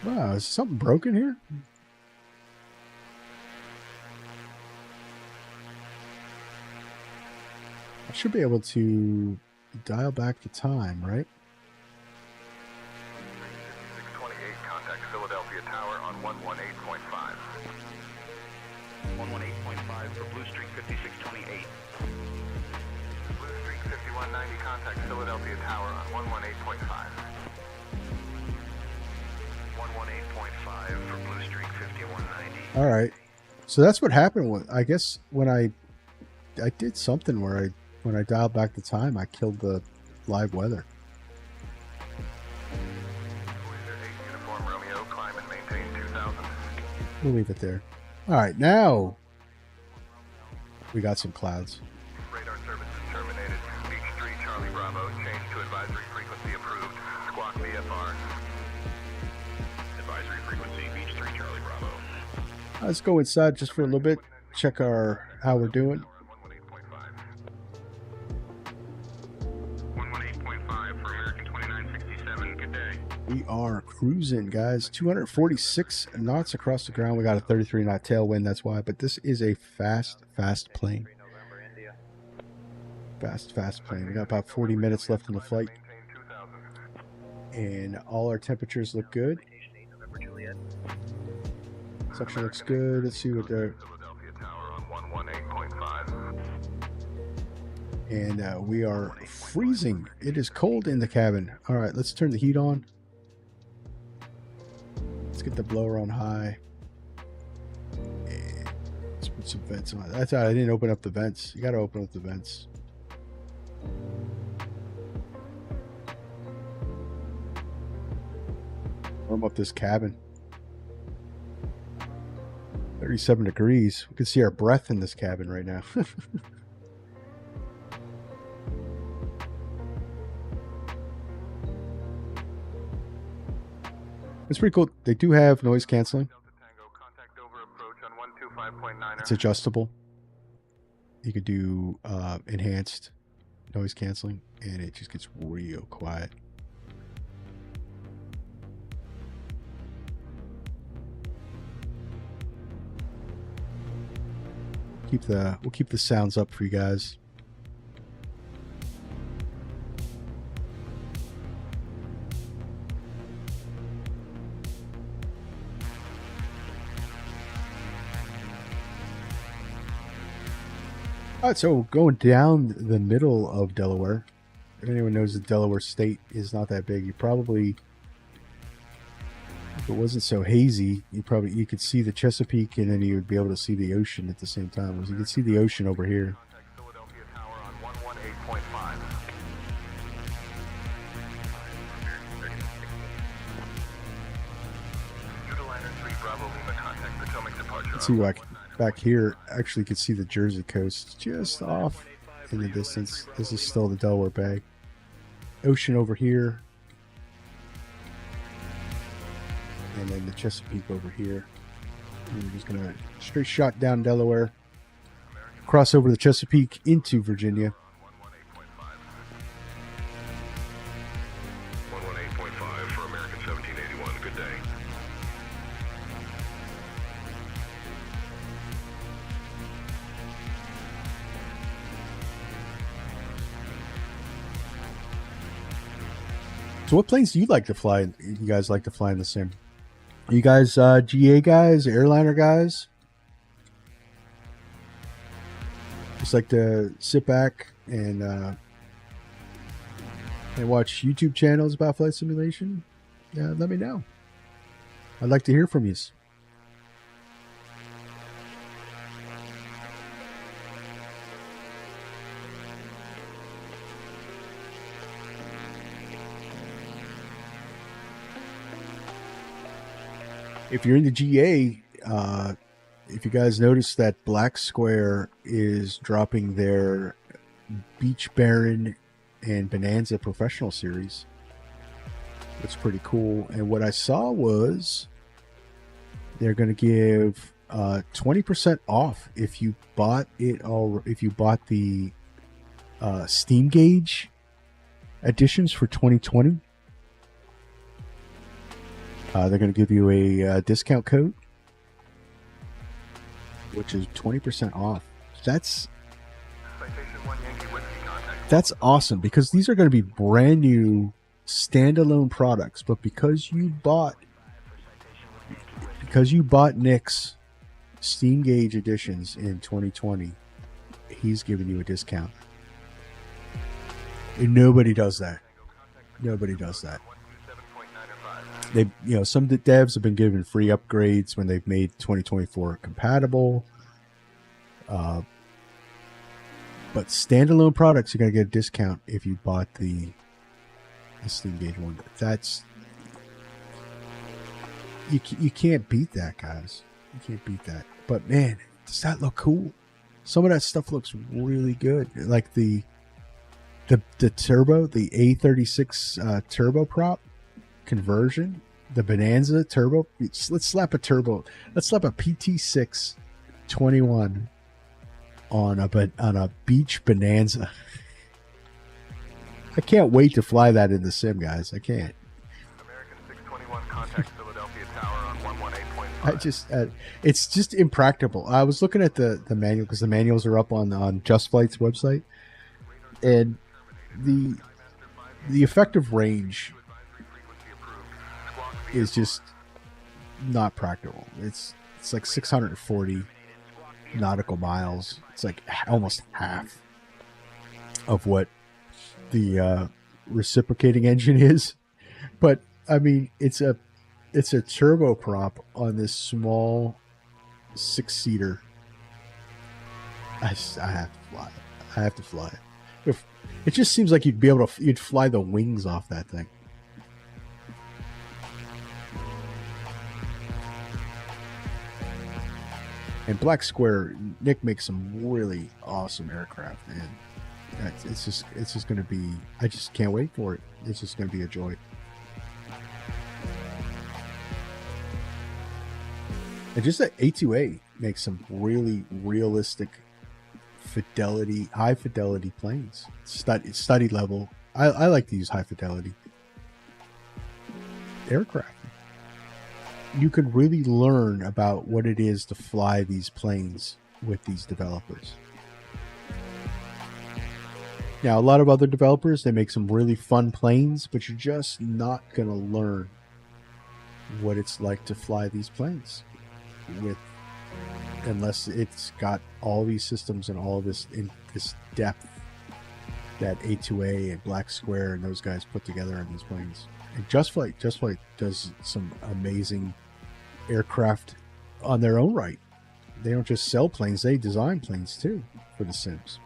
S1: Wow, is something broken here? I should be able to dial back the time, right?
S8: 628, contact Philadelphia Tower on 118.5.
S10: 118.5 for Blue Streak 5628.
S8: Blue Streak 5190, contact Philadelphia Tower on 118.5. 118.5 for Blue Streak 5190.
S1: All right. So that's what happened. I guess when I did something where when I dialed back the time, I killed the live weather.
S8: Uniform Romeo, climb and maintain 2000.
S1: We'll leave it there. All right, now we got some clouds.
S8: Radar services terminated. Beach 3 Charlie Bravo, change to advisory frequency approved. Squawk VFR. Advisory frequency, Beach 3 Charlie Bravo.
S1: Let's go inside just for a little bit. Check how we're doing.
S8: 118.5 for American 2967. Good day.
S1: We are cruising, guys. 246 knots across the ground. We got a 33 knot tailwind, that's why. But this is a fast plane. Fast plane. We got about 40 minutes left in the flight. And all our temperatures look good. Suction looks good. Let's see what they're...
S8: Philadelphia Tower on 118.5.
S1: And we are freezing. It is cold in the cabin. All right, let's turn the heat on. Let's get the blower on high. And let's put some vents on. That's how I didn't open up the vents. You got to open up the vents. Warm up this cabin. 37 degrees. We can see our breath in this cabin right now. It's pretty cool. They do have noise canceling. It's adjustable. You could do enhanced noise canceling, and it just gets real quiet. keep the sounds up for you guys. All right, so going down the middle of Delaware. If anyone knows the Delaware state is not that big, you probably, if it wasn't so hazy, you could see the Chesapeake, and then you would be able to see the ocean at the same time. You could see the ocean over here.
S8: Philadelphia Tower on 118.5. Utiliner 3 Bravo Lima, contact Potomac departure.
S1: Let's see, like back here, actually you could see the Jersey coast just off in the distance. This is still the Delaware Bay. Ocean over here. And then the Chesapeake over here. And we're just gonna straight shot down Delaware, cross over the Chesapeake into Virginia.
S8: 118.5 for American 1781. Good day.
S1: So what planes do you like to fly? You guys like to fly in the sim? Are you guys GA guys, airliner guys? Just like to sit back and watch YouTube channels about flight simulation? Yeah, let me know. I'd like to hear from you. If you're in the GA, if you guys notice that Black Square is dropping their Beach Baron and Bonanza Professional Series, it's pretty cool. And what I saw was they're going to give 20% off if you bought it, or if you bought the Steam Gauge editions for 2020. They're going to give you a discount code, which is 20% off. That's awesome, because these are going to be brand new standalone products. But because you bought Nick's Steam Gauge editions in 2020, he's giving you a discount. And nobody does that. Nobody does that. They, some devs have been given free upgrades when they've made 2024 compatible. But standalone products, you're gonna get a discount if you bought the Steam Gauge one. That's you can't beat that, guys. You can't beat that. But man, does that look cool? Some of that stuff looks really good. Like the turbo, the A36 turboprop conversion, the Bonanza turbo. Let's slap a PT6 21 on a beach Bonanza. I can't wait to fly that in the sim, guys. I can't.
S8: American 621, contact Philadelphia Tower on 118.5.
S1: It's just impractical. I was looking at the manual, because the manuals are up on Just Flight's website, and the effective range is just not practical. It's like 640 nautical miles. It's like almost half of what the reciprocating engine is. But I mean, it's a turboprop on this small 6-seater. I have to fly it. I have to fly it. It just seems like you'd fly the wings off that thing. And Black Square, Nick makes some really awesome aircraft, man. It's just going to be, I just can't wait for it. It's just going to be a joy. And just that A2A makes some really realistic fidelity, high fidelity planes. Study level. I like to use high fidelity aircraft. You can really learn about what it is to fly these planes with these developers. Now, a lot of other developers, they make some really fun planes, but you're just not going to learn what it's like to fly these planes unless it's got all these systems and all this depth that A2A and Black Square and those guys put together on these planes. And Just Flight does some amazing aircraft on their own right. They don't just sell planes, they design planes too for the Sims.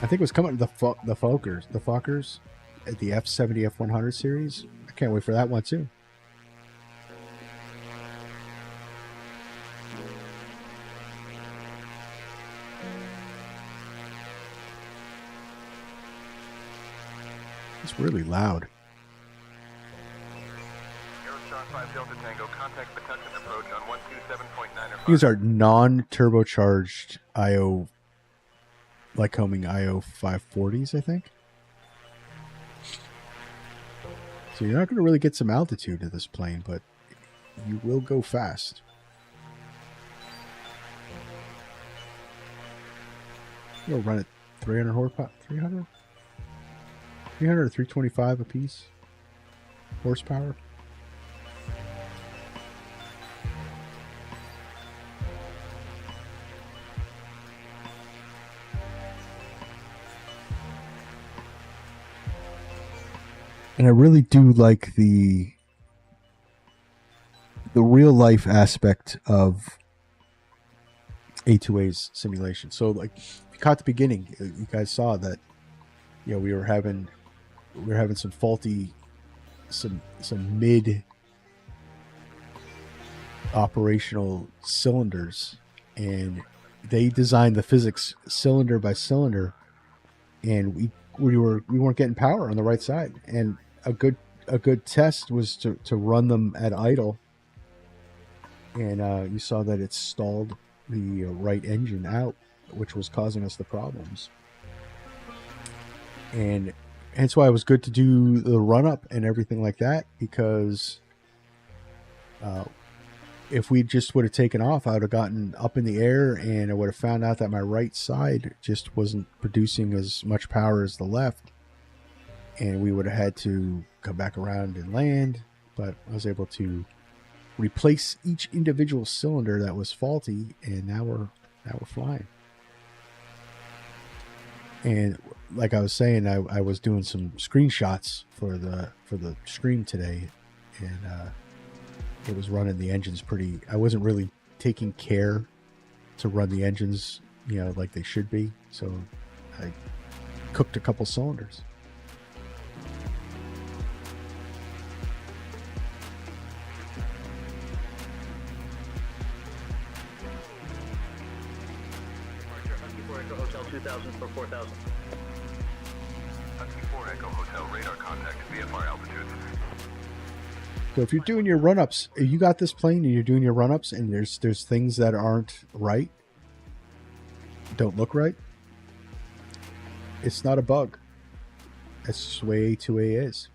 S1: I think it was coming to the Fokkers at the F70 F100 series. I can't wait for that one too. It's really loud.
S8: Aerostar 5 Delta Tango, contact Patuxent approach on 127.9.
S1: These are non-turbocharged IO, Lycoming IO 540s, I think. So you're not going to really get some altitude to this plane, but you will go fast. You'll run at 300 horsepower, 300 or 325 apiece horsepower. And I really do like the real life aspect of A2A's simulation. So, like, if you caught the beginning, you guys saw that, you know, we were having some faulty, some mid operational cylinders, and they designed the physics cylinder by cylinder, and we weren't getting power on the right side. And a good test was to run them at idle, and you saw that it stalled the right engine out, which was causing us the problems. And hence why it was good to do the run up and everything like that, because if we just would have taken off, I would have gotten up in the air and I would have found out that my right side just wasn't producing as much power as the left, and we would have had to come back around and land. But I was able to replace each individual cylinder that was faulty, and now we're flying. And like I was saying, I was doing some screenshots for the stream today, and it was running the engines pretty. I wasn't really taking care to run the engines, you know, like they should be. So I cooked a couple cylinders.
S10: Hotel 2000 for 4000.
S8: Husky 4 Echo Hotel, radar contact, VFR altitude.
S1: So if you're doing your run-ups, if you got this plane and you're doing your run-ups and there's things that aren't right, don't look right, it's not a bug. That's just the way A2A is.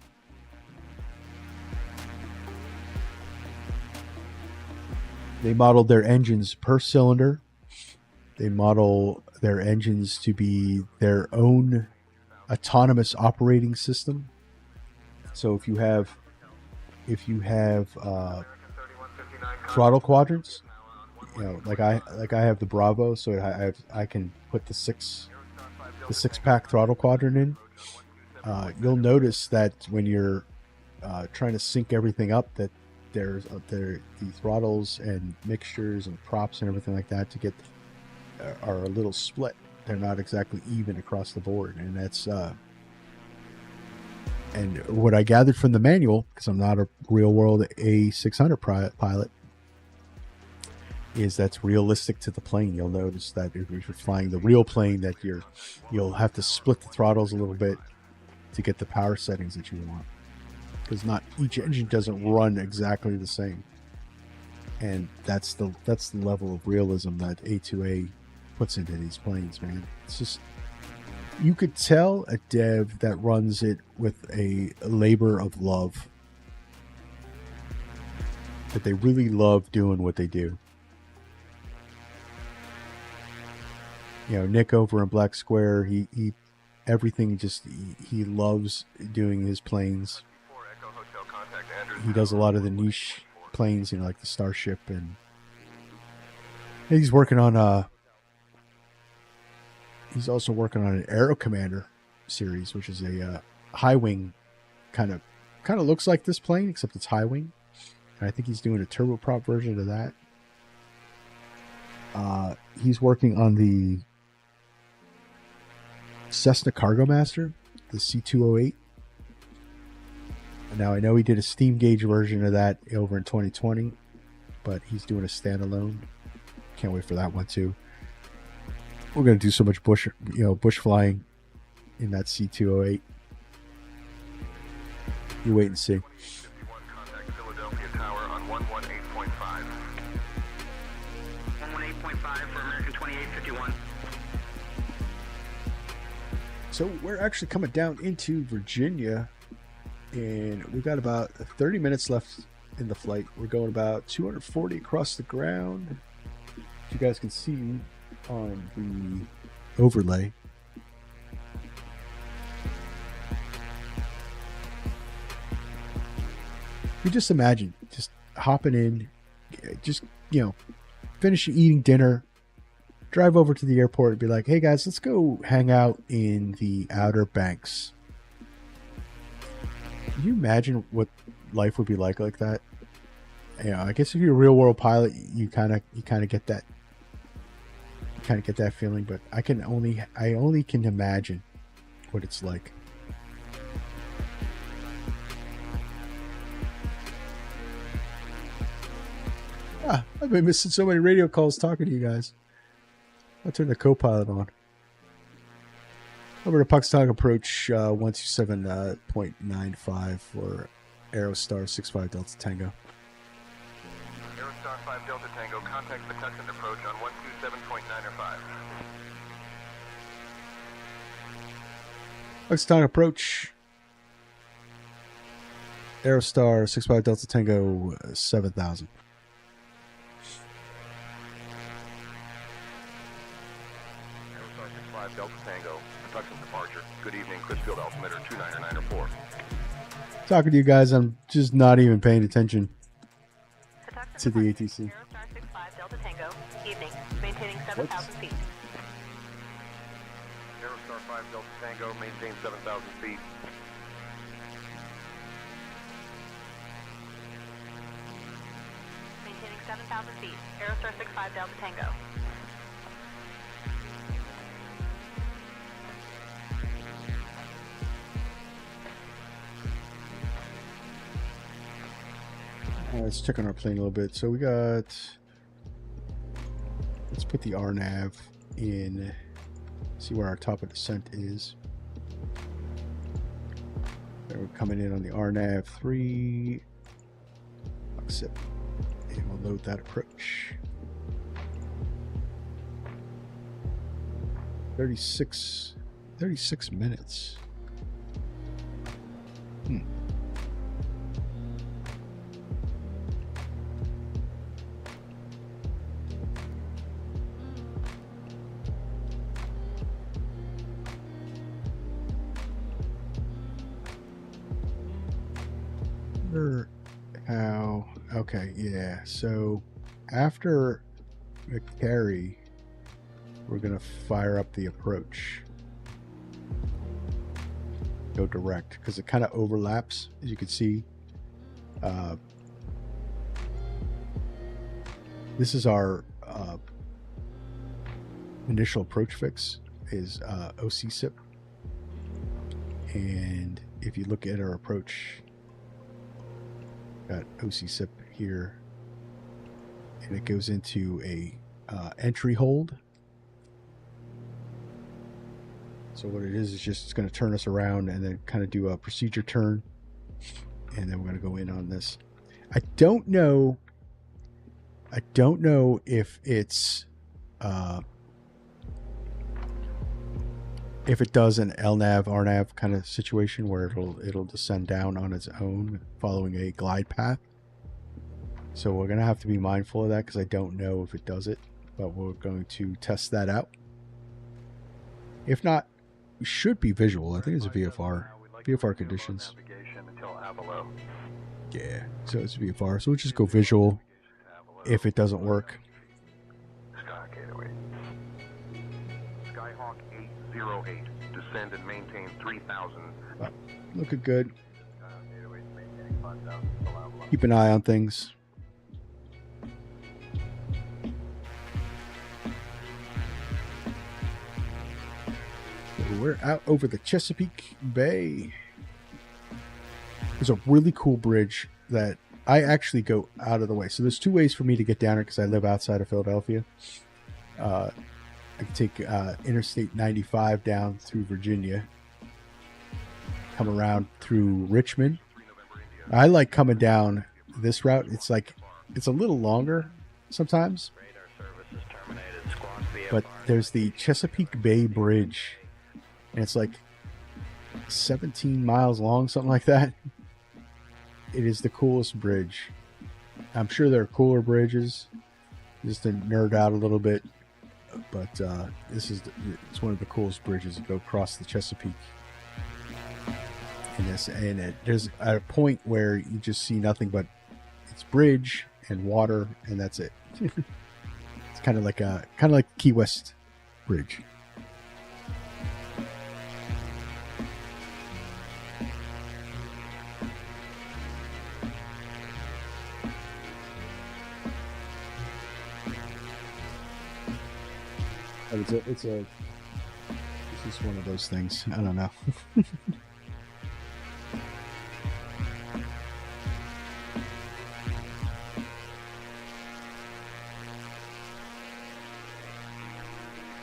S1: They modeled their engines per cylinder. They model their engines to be their own autonomous operating system. So if you have throttle quadrants, you know, like I have the Bravo, so I can put the six pack throttle quadrant in. You'll notice that when you're trying to sync everything up, that there's the throttles and mixtures and props and everything like that to get are a little split. They're not exactly even across the board, and that's and what I gathered from the manual, because I'm not a real world A600 pilot, is that's realistic to the plane. You'll notice that if you're flying the real plane, that you'll have to split the throttles a little bit to get the power settings that you want, because not each engine doesn't run exactly the same. And that's the level of realism that A2A puts into these planes, man. It's just, you could tell a dev that runs it with a labor of love, that they really love doing what they do. you know, Nick over in Black Square, he everything just he loves doing his planes. He does a lot of the niche planes, you know, like the Starship, and he's working on he's also working on an Aero Commander series, which is a high wing kind of looks like this plane, except it's high wing. And I think he's doing a turboprop version of that. He's working on the Cessna Cargo Master, the C208. Now, I know he did a steam gauge version of that over in 2020, but he's doing a standalone. Can't wait for that one too. We're going to do so much bush flying in that C208. You wait and see.
S8: 51, contact Philadelphia Tower on 118.5.
S10: 118.5 for American 2851.
S1: So we're actually coming down into Virginia, and we've got about 30 minutes left in the flight. We're going about 240 across the ground. You guys can see on the overlay. You just imagine just hopping in, just, you know, finish eating dinner, drive over to the airport and be like, hey guys, let's go hang out in the Outer Banks. Can you imagine what life would be like that? You know, I guess if you're a real world pilot, you kind of get that. You kind of get that feeling, but I only can imagine what it's like. I've been missing so many radio calls talking to you guys. I'll turn the co-pilot on. Over to Puxtong approach 127.95 for Aerostar 65 Delta Tango.
S8: Aerostar 5 Delta Tango, contact the Tucson approach on 127.905.
S1: Puxtong approach. Aerostar 65 Delta Tango 7000.
S8: Delta Tango, Tucson departure. Good evening, Chrisfield altimeter 29904.
S1: Talking to you guys, I'm just not even paying attention to the ATC.
S11: Aerostar 65 Delta Tango, evening, maintaining 7,000 feet.
S8: Aerostar 5 Delta Tango, maintain 7,000 feet.
S11: Maintaining 7,000 feet. Aerostar 65 Delta Tango.
S1: Let's check on our plane a little bit. So we got, let's put the RNAV in, see where our top of descent is. We're coming in on the RNAV 3, accept, and we'll load that approach. 36 minutes. How? Okay, yeah. So after McCary, we're gonna fire up the approach. Go direct because it kind of overlaps, as you can see. This is our initial approach fix is OCSIP, and if you look at our approach. Got OCSIP here, and it goes into a entry hold. So what it is just it's going to turn us around and then kind of do a procedure turn, and then we're going to go in on this. I don't know if it's if it does an LNAV, RNAV kind of situation where it'll descend down on its own following a glide path. So we're going to have to be mindful of that because I don't know if it does it, but we're going to test that out. If not, we should be visual. I think it's a VFR conditions. Yeah, so it's VFR. So we'll just go visual if it doesn't work.
S8: Skyhawk 808, descend and maintain 3,000.
S1: Looking good. Keep an eye on things. We're out over the Chesapeake Bay. There's a really cool bridge that I actually go out of the way. So there's two ways for me to get down here because I live outside of Philadelphia. I can take Interstate 95 down through Virginia, come around through Richmond. I like coming down this route. It's a little longer sometimes, but there's the Chesapeake Bay Bridge, and it's like 17 miles long, something like that. It is the coolest bridge. I'm sure there are cooler bridges, just to nerd out a little bit, but it's one of the coolest bridges to go across the Chesapeake. And there's a point where you just see nothing but it's bridge and water, and that's it. It's kind of like Key West Bridge. It's just one of those things. I don't know.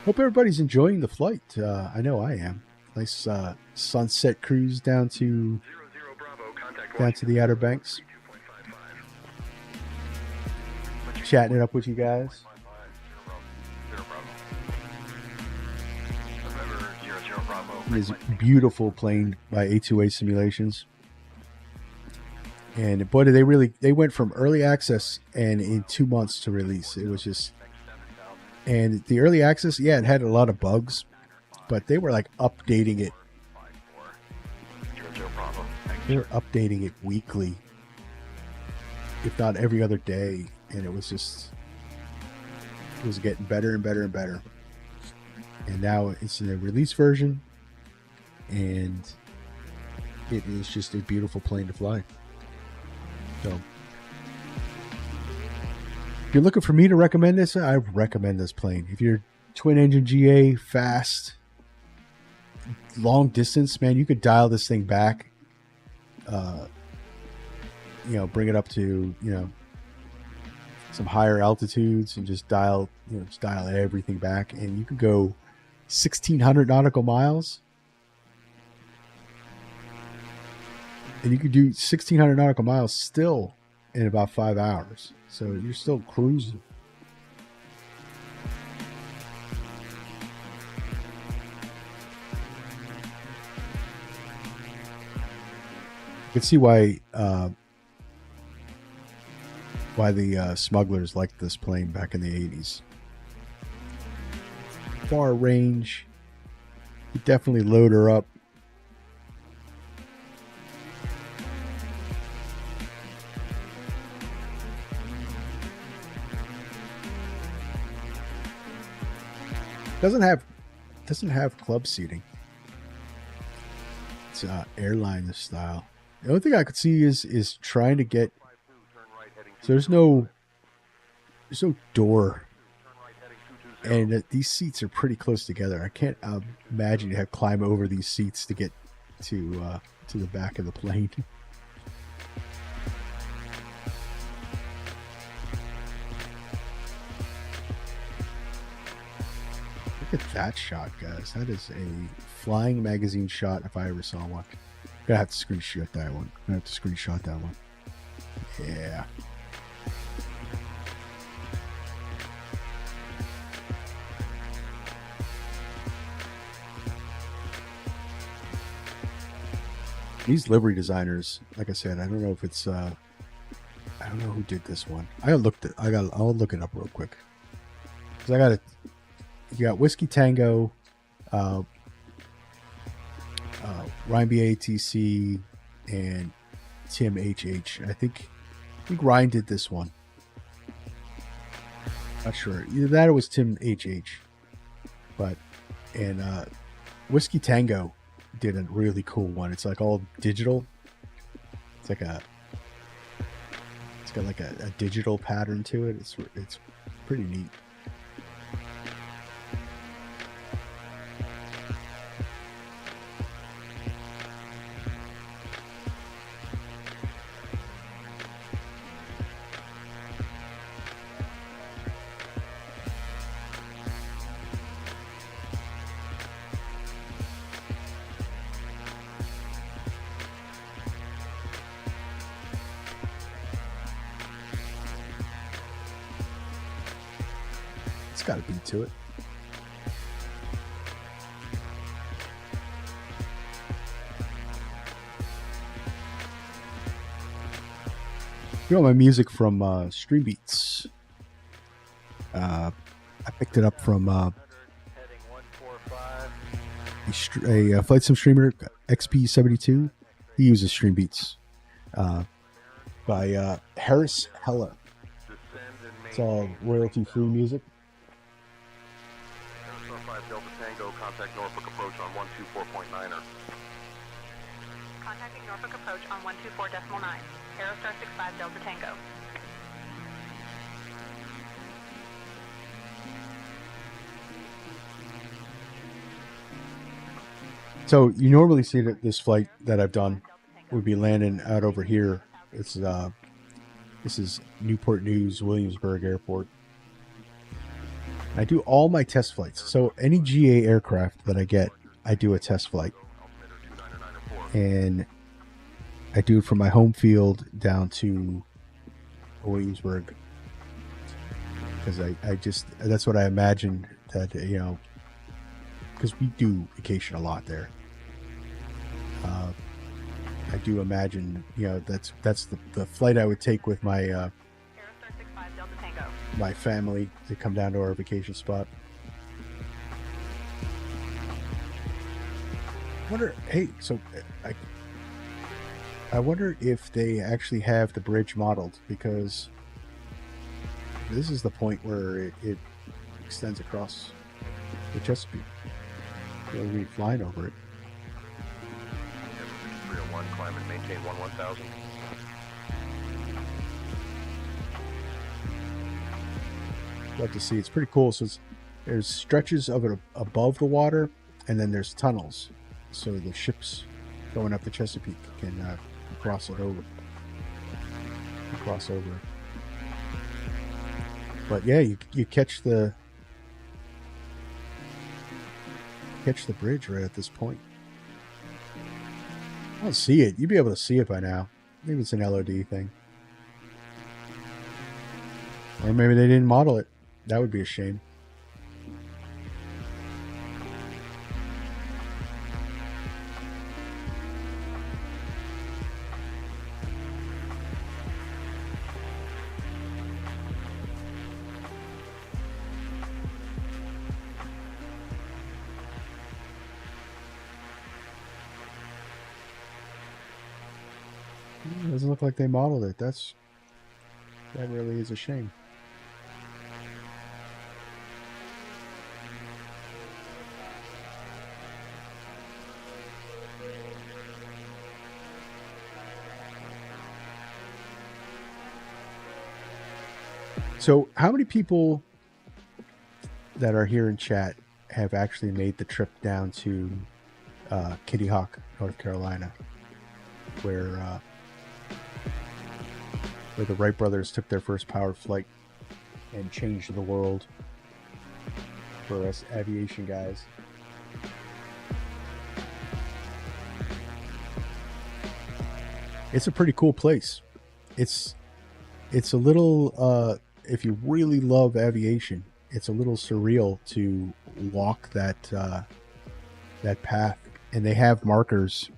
S1: Hope everybody's enjoying the flight. I know I am. Nice sunset cruise down to the Outer Banks. Chatting it up with you guys. This beautiful plane by A2A Simulations. And boy, they went from early access and in 2 months to release. It was just, and the early access, yeah, it had a lot of bugs, but they were like updating it. They were updating it weekly, if not every other day. And it was getting better and better and better. And now it's in a release version, and it is just a beautiful plane to fly. So if you're looking for me to recommend this, I recommend this plane. If you're twin engine GA, fast, long distance, man, you could dial this thing back. Bring it up to, some higher altitudes and just dial everything back, and you could go 1,600 nautical miles. And you could do 1,600 nautical miles still in about 5 hours. So you're still cruising. You can see why the smugglers liked this plane back in the 80s. Far range. You definitely load her up. Doesn't have club seating. It's airliner style. The only thing I could see is trying to get. So there's no door, and these seats are pretty close together. I can't imagine you have to climb over these seats to get to the back of the plane. Look at that shot, guys. That is a flying magazine shot if I ever saw one. Gonna have to screenshot that one. Yeah. These livery designers, like I said, I don't know if it's I don't know who did this one. I'll look it up real quick. Cuz you got Whiskey Tango Ryan BATC and Tim HH. I think Ryan did this one. Not sure. Either that or it was Tim HH. But and Whiskey Tango did a really cool one. It's like all digital. It's got like a digital pattern to it. It's pretty neat. Got a beat to it. You know my music from Stream Beats. I picked it up from a flight sim streamer, XP72. He uses Stream Beats by Harris Heller. It's all royalty-free music.
S8: Delta Tango, contact Norfolk approach on 124.9er.
S11: Contacting Norfolk approach on 124.9. Aerostar 65 Delta Tango.
S1: So you normally see that this flight that I've done would be landing out over here. It's this is Newport News, Williamsburg Airport. I do all my test flights. So any GA aircraft that I get, I do a test flight. And I do it from my home field down to Williamsburg. Because I just, that's what I imagine that, you know, because we do vacation a lot there. I do imagine, you know, that's the flight I would take with my my family to come down to our vacation spot. I wonder if they actually have the bridge modeled, because this is the point where it extends across the Chesapeake. We'll be flying over it.
S8: 301, climb and maintain 11,000.
S1: Love to see. It's pretty cool. So there's stretches of it above the water, and then there's tunnels, so the ships going up the Chesapeake can cross over. But yeah, you catch the bridge right at this point. I don't see it. You'd be able to see it by now. Maybe it's an LOD thing, or maybe they didn't model it. That would be a shame. It doesn't look like they modeled it. That really is a shame. So how many people that are here in chat have actually made the trip down to Kitty Hawk, North Carolina, where the Wright brothers took their first powered flight and changed the world for us aviation guys? It's a pretty cool place. It's a little if you really love aviation, it's a little surreal to walk that path, and they have markers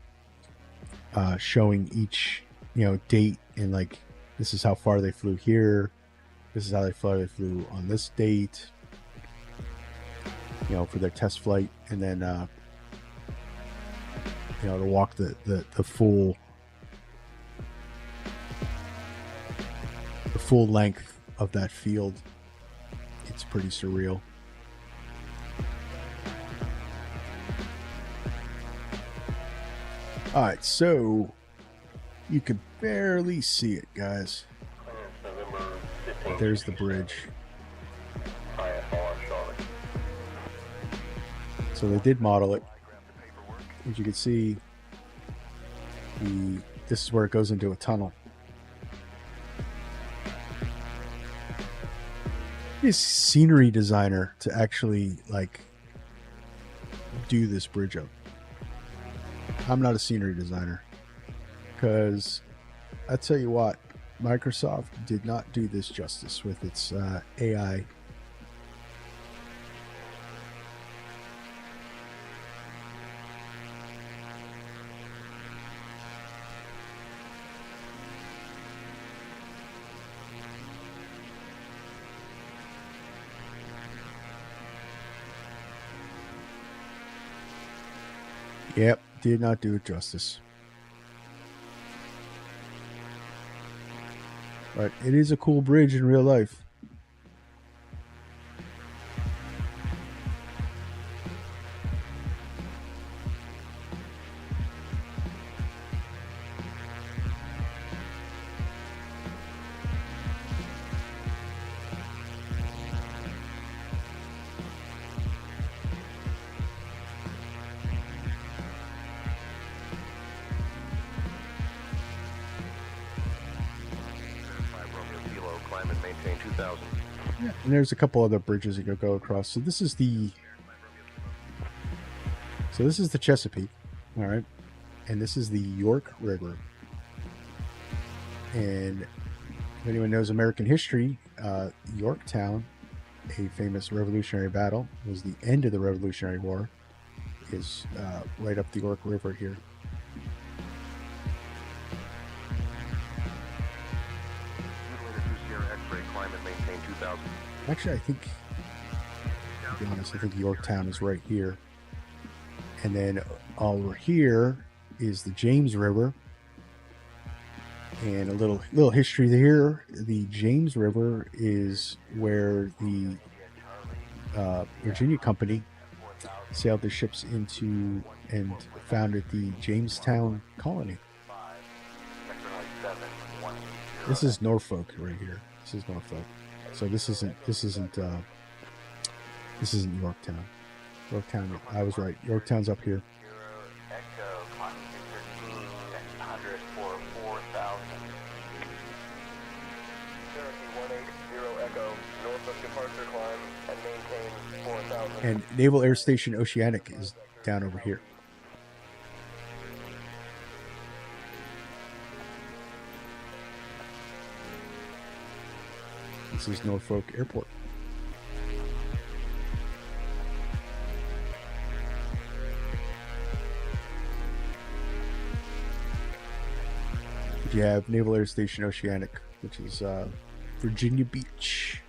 S1: showing each, you know, date, and like, this is how far they flew here, this is how far they flew on this date. you know, for their test flight, and then you know, to walk the full length of that field. It's pretty surreal. All right, so you can barely see it, guys. There's the bridge. So they did model it. As you can see, this is where it goes into a tunnel. He's a scenery designer to actually like do this bridge up. I'm not a scenery designer, because I tell you what, Microsoft did not do this justice with its AI. Yep, did not do it justice. But it is a cool bridge in real life. Yeah, and there's a couple other bridges that you'll go across. So this is the Chesapeake, all right, and this is the York River. And if anyone knows American history, Yorktown, a famous Revolutionary battle, was the end of the Revolutionary War, is right up the York River here. Actually, I think, to be honest, I think Yorktown is right here. And then over here is the James River. And a little history here. The James River is where the Virginia Company sailed their ships into and founded the Jamestown colony. This is Norfolk right here. This is Norfolk. So this isn't Yorktown. Yorktown, I was right. Yorktown's up here. And Naval Air Station Oceanic is down over here. This is Norfolk Airport. You have Naval Air Station Oceanic, which is Virginia Beach.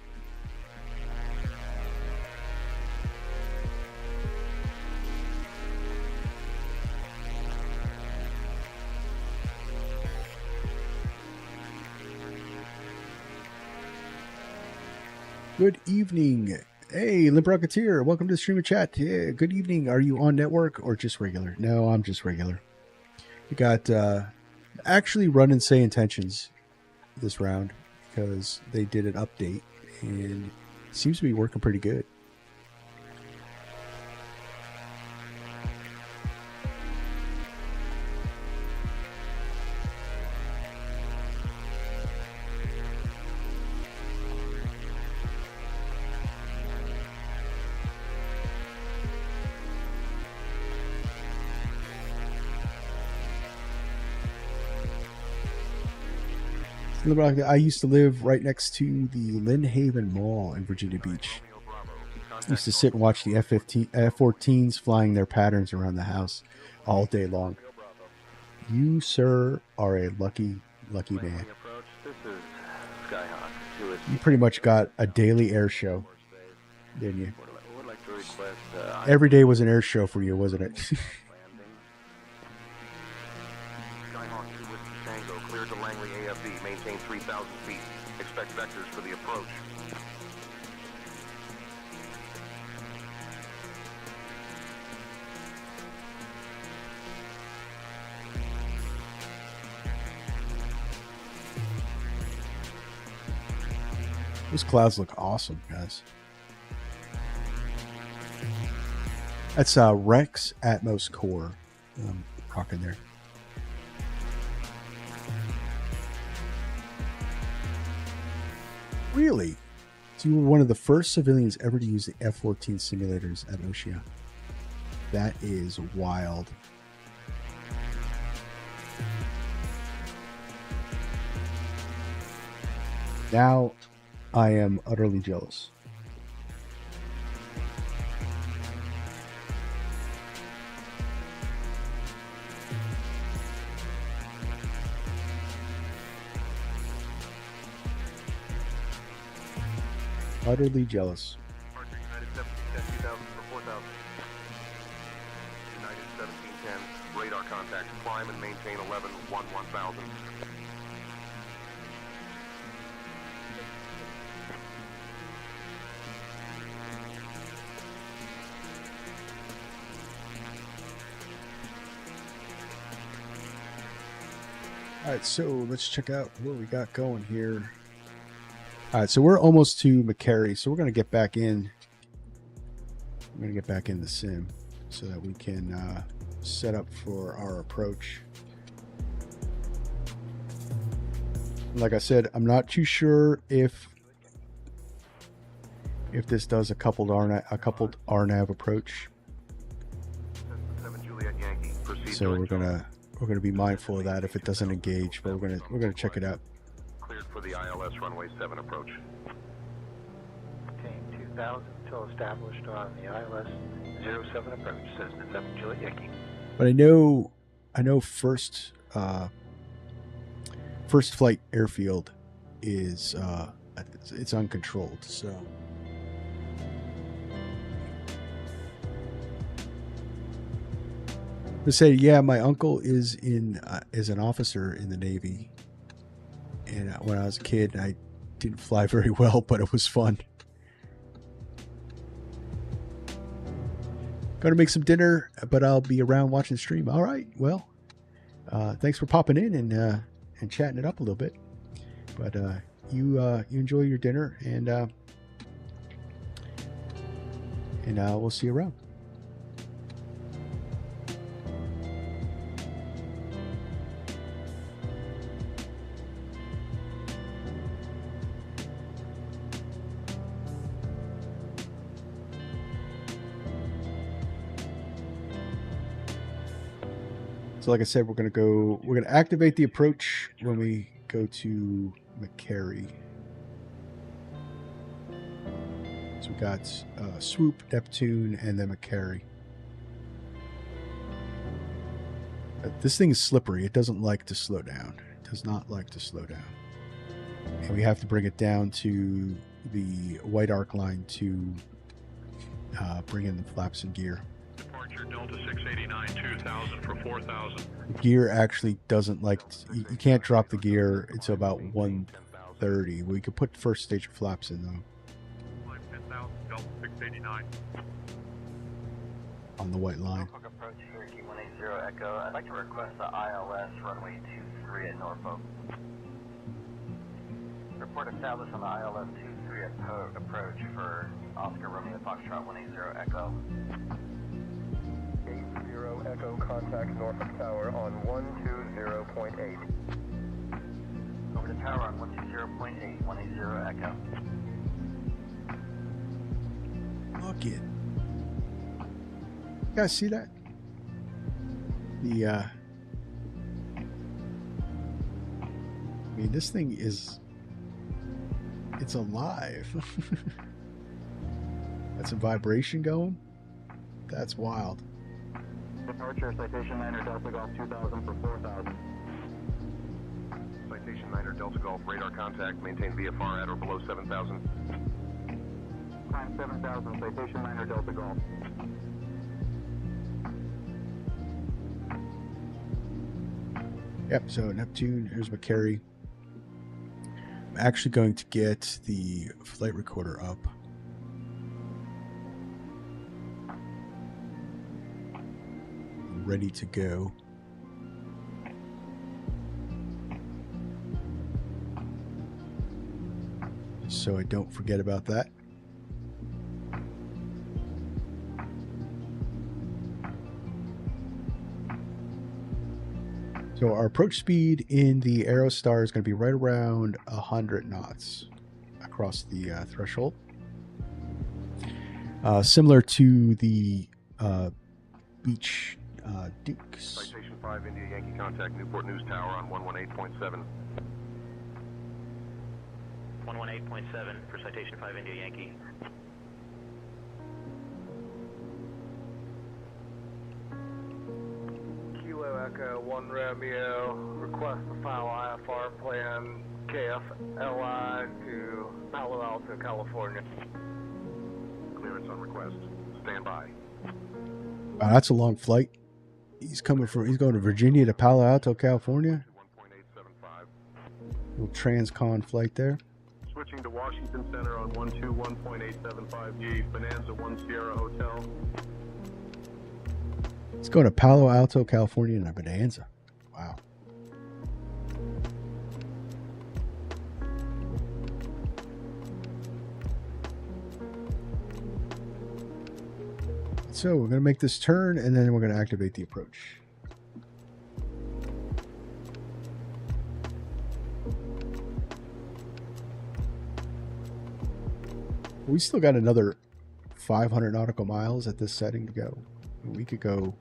S1: Good evening. Hey, Limp Rocketeer, welcome to the stream and chat. Yeah, good evening. Are you on network or just regular? No, I'm just regular. We got actually running Say Intentions this round because they did an update and it seems to be working pretty good. I used to live right next to the Lynn Haven Mall in Virginia Beach. I used to sit and watch the F-14s flying their patterns around the house all day long. You, sir, are a lucky, lucky man. You pretty much got a daily air show, didn't you? Every day was an air show for you, wasn't it?
S8: Skyhawk 2 Whiskey Tango, cleared to Langley AFB, maintain 3,000 feet. Expect vectors for the approach.
S1: Those clouds look awesome, guys. That's Rex Atmos Core rocking there. Really? So you were one of the first civilians ever to use the F-14 simulators at Oceana. That is wild. Now I am utterly jealous. Utterly jealous.
S8: United 1710, 2000 for 4,000. United 1710, radar contact, climb and maintain 11, 1000.
S1: All right, so let's check out what we got going here. All right, so we're almost to McCary, so we're going to get back in. We're going to get back in the sim so that we can set up for our approach. Like I said, I'm not too sure if this does a coupled RNAV approach.
S8: 7 Juliet Yankee, proceed
S1: So
S8: to
S1: we're gonna be mindful of that if it doesn't engage, but we're gonna check it out.
S8: cleared for the ILS runway 7 approach.
S6: Team 2000 still established on the ILS 07 approach, Cessna 7 Juliet Yankee.
S1: But I know first flight airfield is it's uncontrolled, so to say, yeah, my uncle is an officer in the Navy, and when I was a kid, I didn't fly very well, but it was fun. Going to make some dinner, but I'll be around watching the stream. All right, well, thanks for popping in and chatting it up a little bit. But you enjoy your dinner, and we'll see you around. So like I said, we're going to activate the approach when we go to McCary. So we got Swoop, Neptune, and then McCary. This thing is slippery. It doesn't like to slow down. It does not like to slow down. And we have to bring it down to the white arc line to bring in the flaps and gear.
S5: Departure Delta 689, 2000 for 4,000.
S1: Gear actually doesn't like you can't drop the gear until about 130. We could put first stage of flaps in though.
S5: 10,000 Delta 689.
S1: On the white line.
S10: Norfolk approach here, K180 Echo. I'd like to request the ILS runway 23 at Norfolk. Report established on the ILS 23 at approach for Oscar Romeo Foxtrot 180 Echo.
S8: 80 Echo, contact Norfolk Tower on 120.8.
S10: Over the tower on 120.8, 180 Echo.
S1: Look it. You guys see that? I mean, this thing it's alive. That's a vibration going. That's wild.
S10: Departure, Citation 9er Delta Golf 2000 for 4,000.
S8: Citation 9er Delta Golf, radar contact, maintain VFR at or below 7,000.
S10: Climb 7,000, Citation 9er Delta Golf.
S1: Yep, so Neptune, here's McCary. I'm actually going to get the flight recorder up. Ready to go. So I don't forget about that. So our approach speed in the Aerostar is going to be right around 100 knots across the threshold. Similar to the Beach Dukes.
S8: Citation 5, India Yankee contact Newport News Tower on 118.7.
S4: 118.7 for Citation 5 India Yankee.
S6: Kilo Echo 1 Romeo, request the final IFR plan KFLI to Palo Alto, California.
S8: Clearance on request. Stand by.
S1: Wow, that's a long flight. He's going to Virginia to Palo Alto, California.
S8: 1.875.
S1: Little transcon flight there.
S8: Switching to Washington Center on 121.875G, Bonanza 1 Sierra Hotel.
S1: He's going to Palo Alto, California in a Bonanza. Wow. So we're going to make this turn, and then we're going to activate the approach. We still got another 500 nautical miles at this setting to go. We could go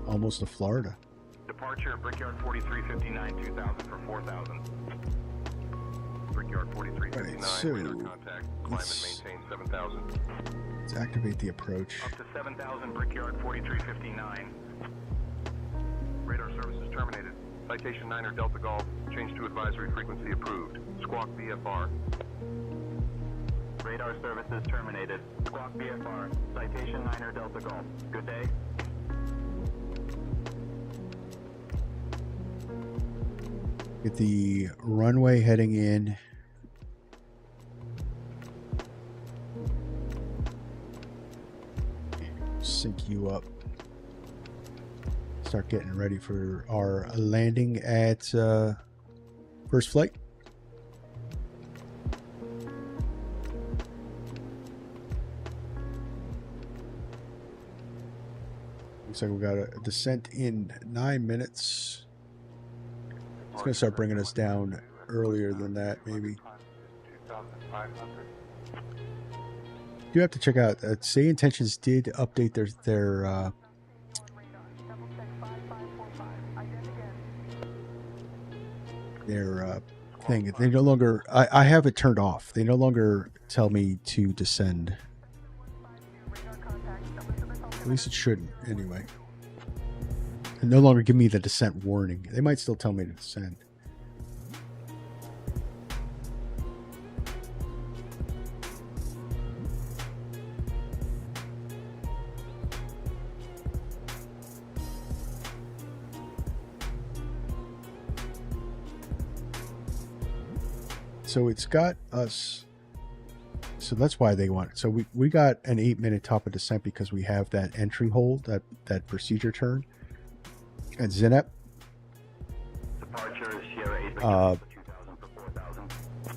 S1: almost to Florida.
S8: Departure, Brickyard 4359, 2000 for 4000. Brickyard 4359,
S1: Right, so
S8: radar contact, climb and maintain 7000.
S1: Let's activate the approach.
S8: Up to 7000, Brickyard 4359. Radar services terminated. Citation 9er Delta Golf, change to advisory frequency approved. Squawk VFR.
S10: Radar services terminated. Squawk VFR. Citation 9er Delta Golf. Good day.
S1: Get the runway heading in. Sync you up. Start getting ready for our landing at first flight. Looks like we got a descent in 9 minutes. It's going to start bringing us down earlier than that, maybe. You have to check out. Say Intentions did update their thing. They no longer. I have it turned off. They no longer tell me to descend. At least it shouldn't, anyway. And no longer give me the descent warning. They might still tell me to descend. So it's got us. So that's why they want it. So we got an 8-minute top of descent because we have that entry hold, that procedure turn at Zinep.
S10: Departure Sierra 8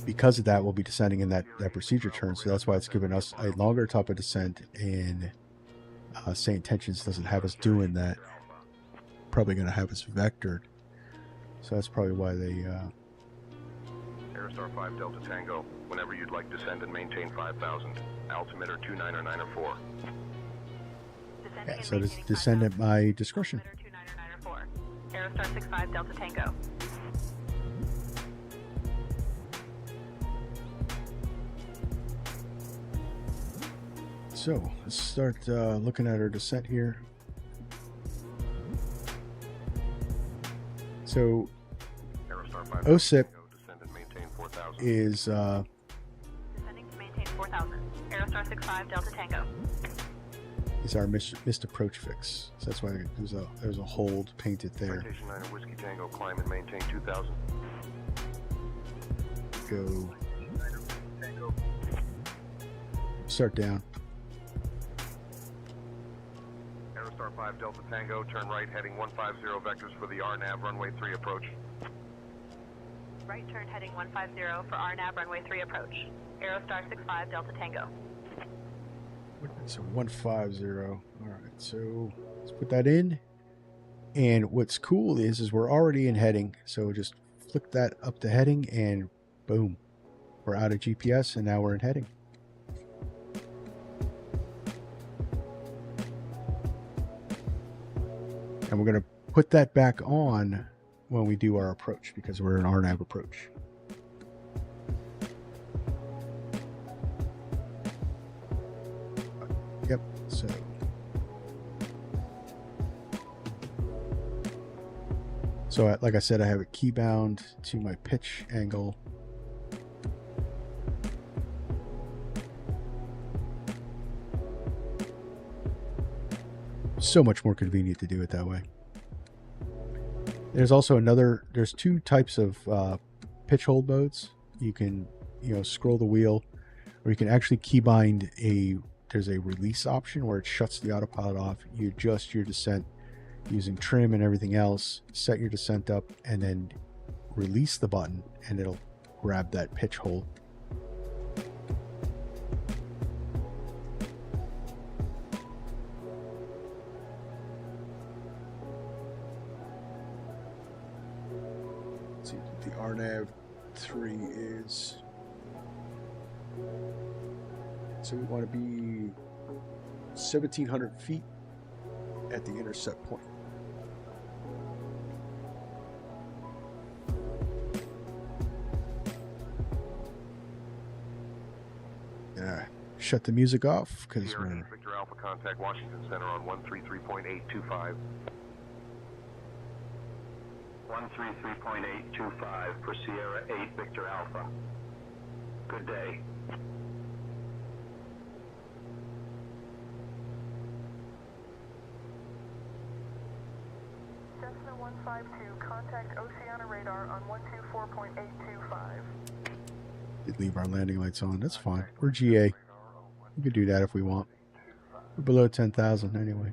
S1: because of that, we'll be descending in that procedure turn. So that's why it's given us a longer top of descent, and Say Intentions doesn't have us doing that. Probably going to have us vectored. So that's probably why they...
S8: Aerostar 5 Delta Tango, whenever you'd like descend and maintain 5000. Altimeter 29994.
S1: Yeah, so just descend at my discretion.
S11: Aerostar 65 Delta Tango.
S1: So let's start looking at our descent here. So OSIP is
S11: descending to maintain 4000. Aerostar 65 Delta Tango.
S1: is our missed approach fix. So that's why there's a hold painted there.
S8: Citation 9 Whiskey Tango, climb and maintain 2000.
S1: Go. Start down.
S8: Aerostar 5 Delta Tango, turn right, heading 150 vectors for the RNAV runway 3 approach.
S11: Right turn heading 150 for RNAV runway 3 approach. Aerostar 65 Delta Tango.
S1: So 150. All right, so let's put that in. And what's cool is we're already in heading. So just flick that up to heading and boom, we're out of GPS and now we're in heading. And we're going to put that back on when we do our approach because we're an RNAV approach. Yep, so like I said, I have it key bound to my pitch angle. So much more convenient to do it that way. There's also there's two types of pitch hold modes. You can, scroll the wheel, or you can actually keybind there's a release option where it shuts the autopilot off. You adjust your descent using trim and everything else, set your descent up, and then release the button, and it'll grab that pitch hold. Let's see what the RNAV 3 is. So we want to be 1,700 feet at the intercept point. Shut the music off because we're
S8: Victor Alpha contact Washington Center on 133.825.
S10: 133.825 for Sierra 8 Victor Alpha. Good day.
S9: Cessna 152, contact Oceana radar on 124.825.
S1: Did leave our landing lights on. That's fine. We're GA. We could do that if we want. We're below 10,000 anyway.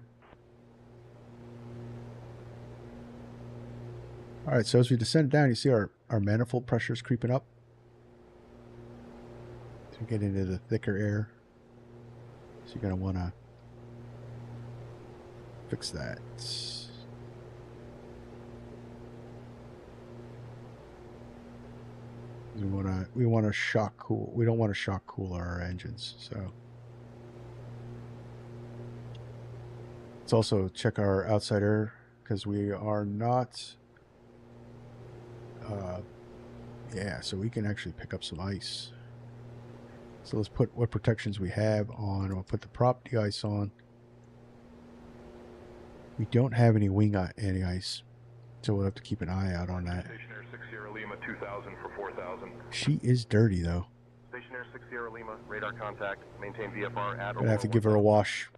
S1: All right, so as we descend down, you see our manifold pressure is creeping up. So we get into the thicker air. So you're going to want to fix that. We want to shock cool. We don't want to shock cool our engines. So let's also check our outside air because we are not. Yeah, so we can actually pick up some ice. So let's put what protections we have on. We'll put the prop de-ice on. We don't have any wing anti-ice, so we'll have to keep an eye out on that.
S8: Stationair 6 Sierra Lima 2000 for 4000.
S1: She is dirty though.
S8: Stationair 6 Sierra Lima, radar contact, maintain VFR at or
S1: Gonna have to give her a wash.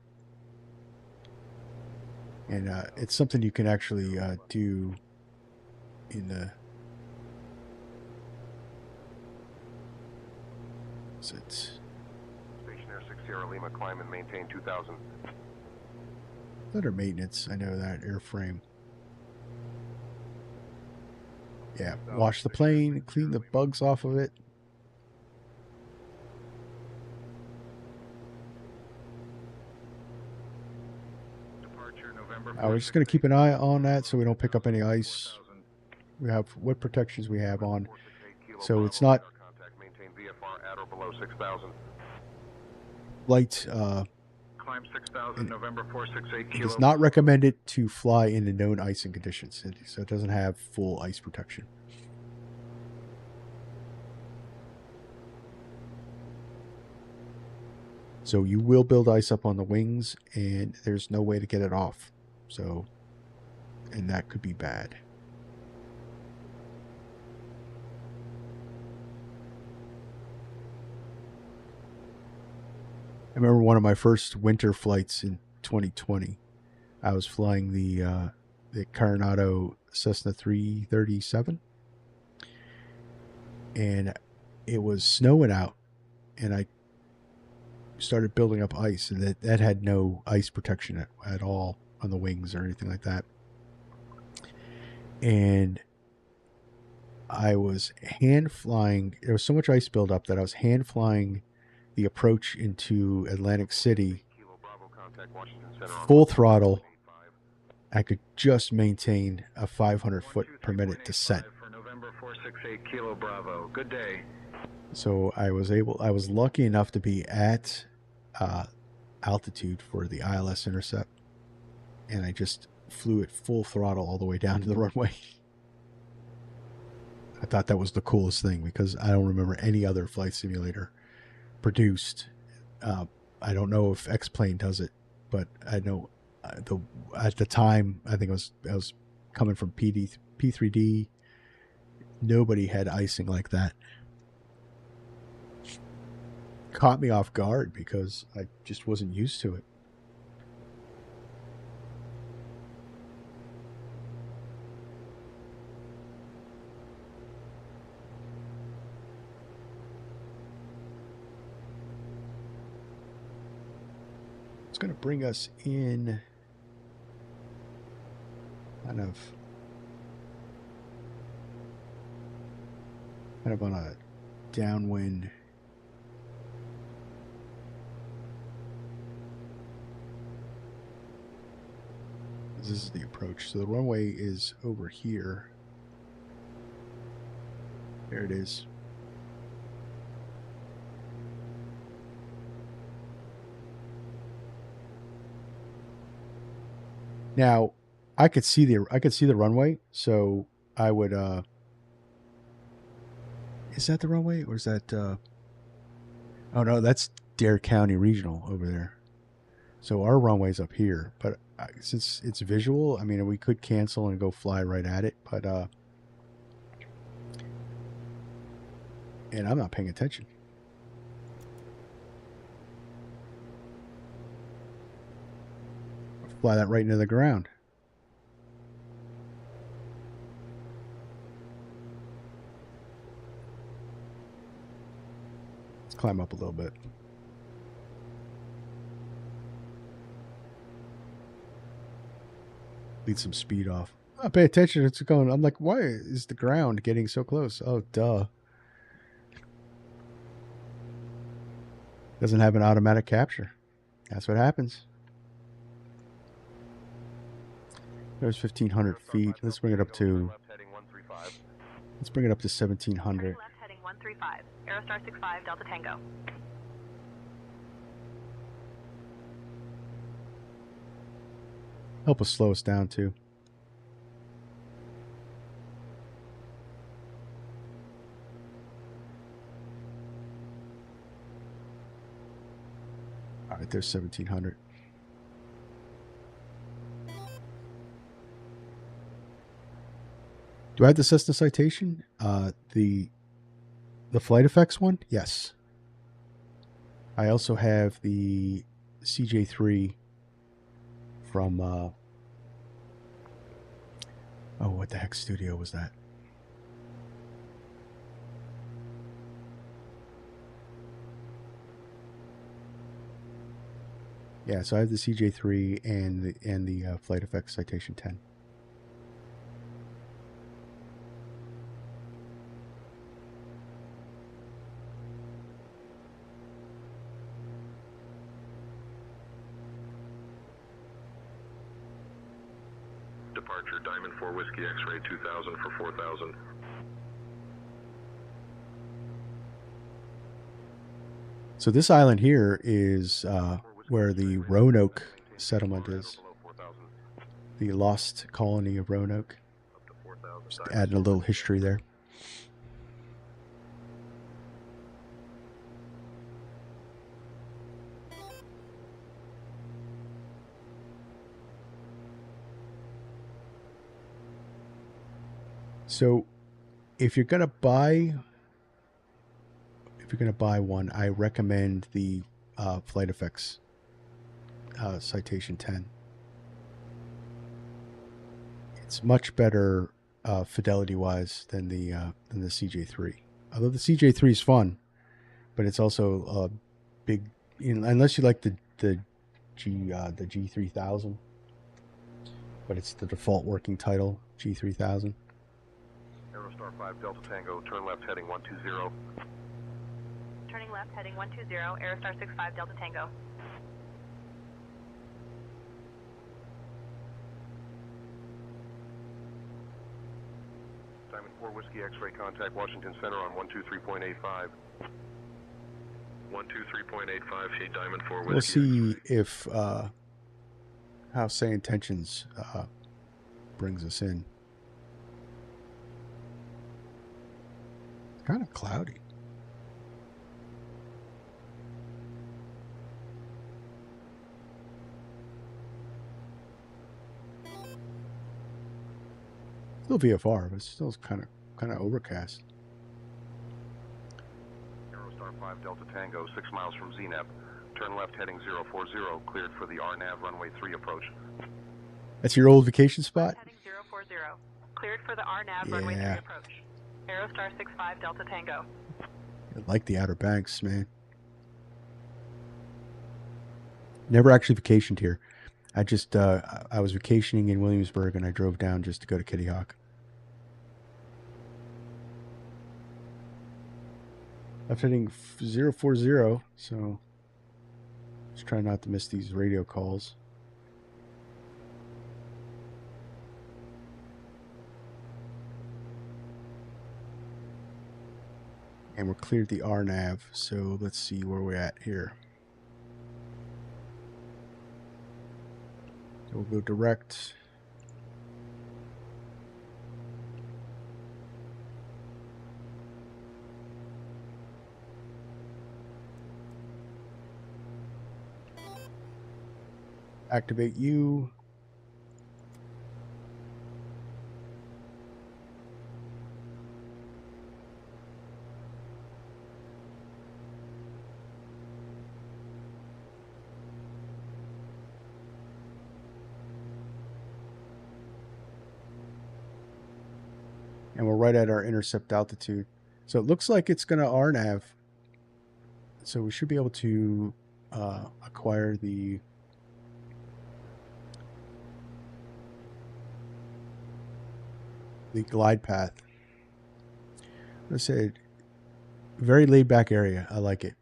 S1: And it's something you can actually do in the. It's
S8: Stationair 6 Sierra Lima, climb and maintain 2000.
S1: under maintenance. I know that airframe. Yeah, wash the plane, clean the bugs off of it.
S8: Departure November.
S1: We're just going to keep an eye on that so we don't pick up any ice. We have what protections we have on. So it's not
S8: at or below 6,000.
S1: light.
S8: Climb 6,000, November 468
S1: It
S8: kilo.
S1: is not recommended to fly in the known icing conditions, so it doesn't have full ice protection. So you will build ice up on the wings, and there's no way to get it off. So, and that could be bad. I remember one of my first winter flights in 2020. I was flying the Coronado Cessna 337, and it was snowing out, and I started building up ice, and that had no ice protection at all on the wings or anything like that. And I was hand flying. There was so much ice buildup that I was hand flying the approach into Atlantic City full throttle. I could just maintain a 500 foot per minute descent.
S12: For November 468 Kilo Bravo. Good day.
S1: So I was lucky enough to be at altitude for the ILS intercept, and I just flew it full throttle all the way down to the runway. I thought that was the coolest thing because I don't remember any other flight simulator produced. I don't know if X-Plane does it, but I know at the time, I think I was coming from P3D. Nobody had icing like that. Caught me off guard because I just wasn't used to it. It's going to bring us in kind of on a downwind. This is the approach. So the runway is over here. There it is. Now, I could see the runway, so I would is that the runway or is that oh no, that's Dare County Regional over there. So our runway's up here, but since it's visual, I mean, we could cancel and go fly right at it, but and I'm not paying attention. Fly that right into the ground. Let's climb up a little bit. Lead some speed off. Oh, pay attention. It's going. I'm like, why is the ground getting so close? Oh, duh. Doesn't have an automatic capture. That's what happens. There's 1,500 feet. Let's bring it up to. Let's bring it up to 1,700.
S11: Left heading 135. Aerostar 65 Delta Tango.
S1: Help us slow us down too. All right, there's 1,700. Do I have the Cessna citation? The flight effects one? Yes. I also have the CJ3 from oh, what the heck studio was that? Yeah, so I have the CJ3 and the flight effects citation 10.
S8: Departure Diamond 4 Whiskey X-ray 2000 for 4000.
S1: So this island here is where the Roanoke settlement is. The lost colony of Roanoke. Just adding a little history there. So if you're gonna buy one, I recommend the flight effects Citation 10. It's much better fidelity-wise than the CJ3. Although the CJ3 is fun, but it's also big. Unless you like the G3000, but it's the default working title G3000.
S8: Aerostar 5 Delta Tango, turn left heading 120.
S11: Turning left, heading 120, Aerostar 65 Delta Tango.
S8: Diamond 4 Whiskey X-ray contact Washington Center on 123.85. 123.85 feet, Diamond 4 Whiskey.
S1: We'll see if how Say Intentions brings us in. It's kind of cloudy. Still VFR, but it's still kind of overcast.
S8: Aerostar 5 Delta Tango, 6 miles from ZNAP. Turn left heading 040, cleared for the RNAV runway 3 approach.
S1: That's your old vacation spot?
S11: Heading 040, cleared for the RNAV runway 3 approach. Aerostar 65 Delta Tango.
S1: I like the Outer Banks, man. Never actually vacationed here. I just I was vacationing in Williamsburg and I drove down just to go to Kitty Hawk. Left heading 040, so just try not to miss these radio calls. And we're cleared the RNAV, so let's see where we're at here. We'll go direct. Activate U. And we're right at our intercept altitude. So it looks like it's going to RNAV. So we should be able to acquire the glide path. I said, very laid back area. I like it.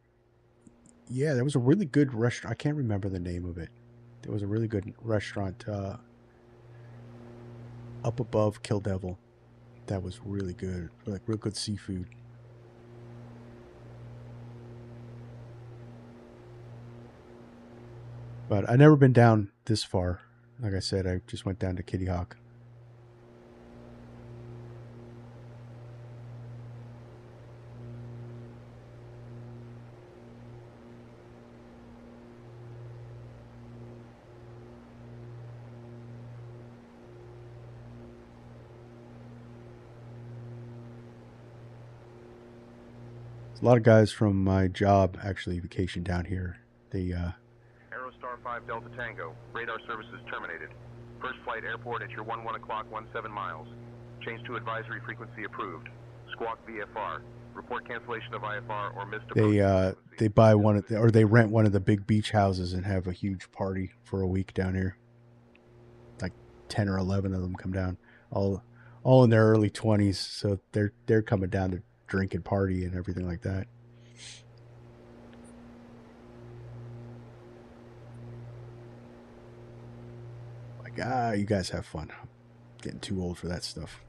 S1: Yeah, there was a really good restaurant. I can't remember the name of it. There was a really good restaurant up above Kill Devil. That was really good, like real good seafood. But I've never been down this far. Like I said, I just went down to Kitty Hawk. A lot of guys from my job actually vacation down here. They
S8: Aerostar 5 Delta Tango, radar services terminated. First flight airport at your 11 o'clock 17 miles. Change to advisory frequency approved. Squawk VFR. Report cancellation of IFR or missed approach.
S1: they buy one of the, or they rent one of the big beach houses and have a huge party for a week down here. Like 10 or 11 of them come down, all in their early 20s, so they're coming down to drink and party and everything like that. Like, you guys have fun. I'm getting too old for that stuff.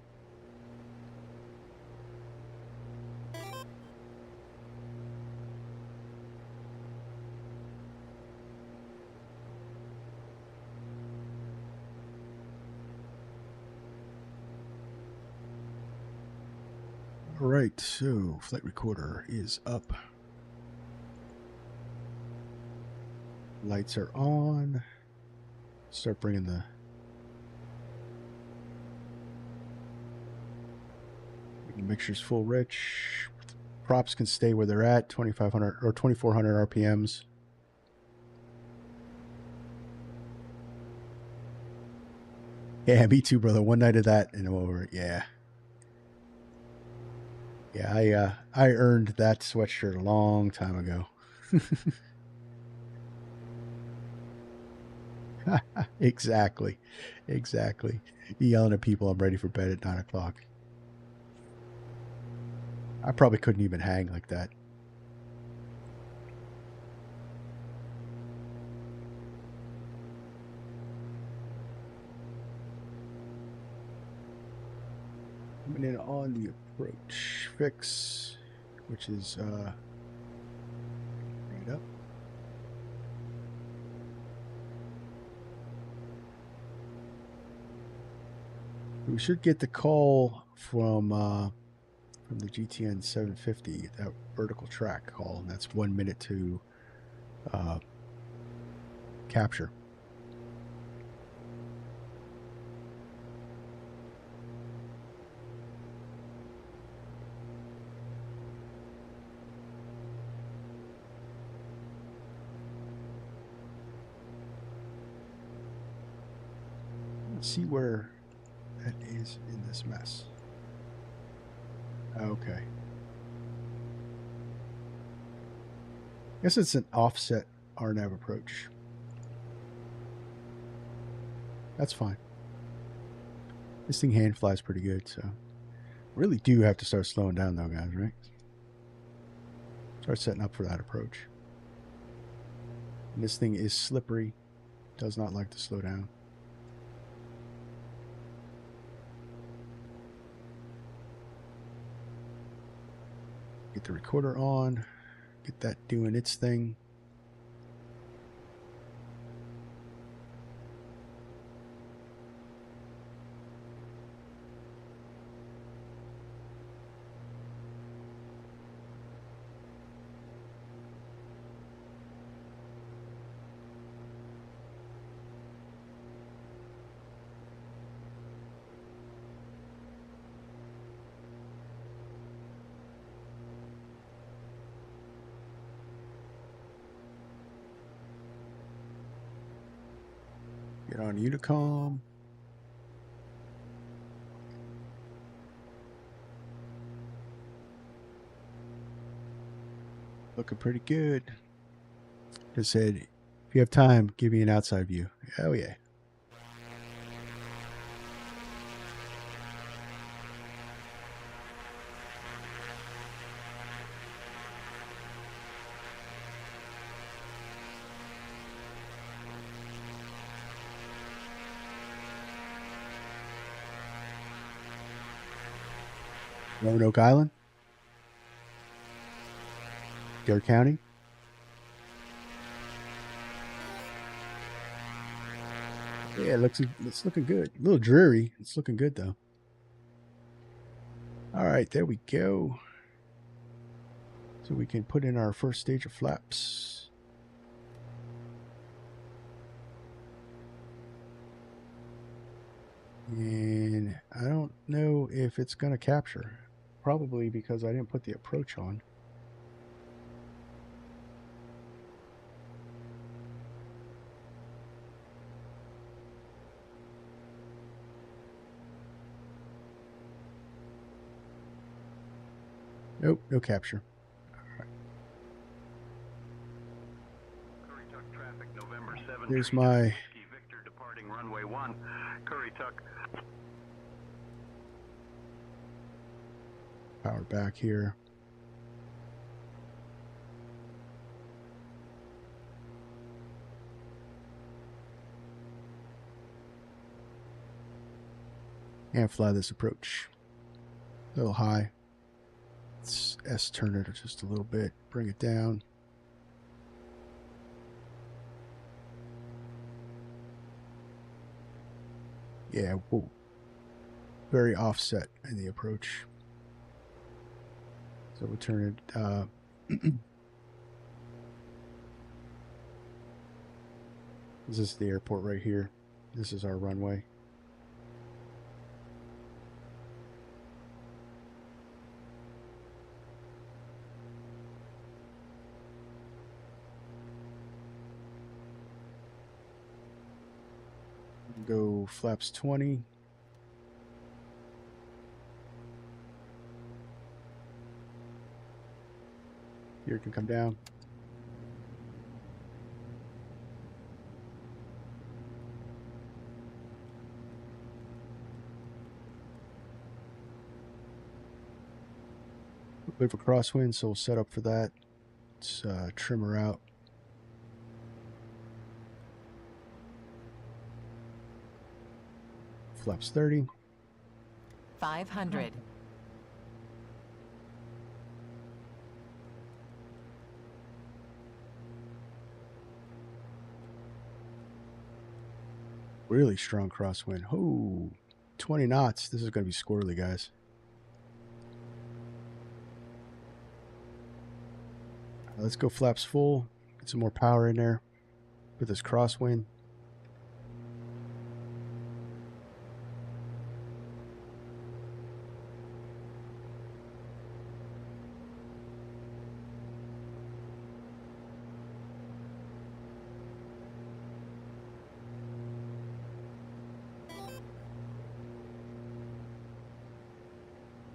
S1: All right, so flight recorder is up. Lights are on. Start bringing the mixture's full rich. Props can stay where they're at, 2,500 or 2,400 RPMs. Yeah, me too, brother. One night of that and I'm over it. Yeah. Yeah, I earned that sweatshirt a long time ago. Exactly. Exactly. Yelling at people I'm ready for bed at 9 o'clock. I probably couldn't even hang like that. Coming in on the approach fix, which is right up. We should get the call from the GTN 750, that vertical track call, and that's 1 minute to capture. Let's see where that is in this mess. Okay. Guess it's an offset RNAV approach. That's fine. This thing hand flies pretty good, so really do have to start slowing down though, guys, right? Start setting up for that approach. And this thing is slippery, does not like to slow down. Get the recorder on, get that doing its thing. Get on Unicom. Looking pretty good. Just said, if you have time, give me an outside view. Oh, yeah. Roanoke Island, Dare County. Yeah, it's looking good. A little dreary. It's looking good though. All right, there we go. So we can put in our first stage of flaps. And I don't know if it's going to capture. Probably because I didn't put the approach on. Nope, no capture. There's my
S12: Victor departing runway 1. Curry Tuck.
S1: power back here. And fly this approach. A little high. Let's S-turn it just a little bit. Bring it down. Yeah, whoa. Very offset in the approach. So we'll turn it. This is the airport right here. This is our runway. Go flaps 20. Here it can come down. A bit of a crosswind, so we'll set up for that. Let's trim her out. Flaps 30.
S2: 500.
S1: Really strong crosswind. Oh, 20 knots. This is going to be squirrely, guys. Let's go flaps full. Get some more power in there with this crosswind.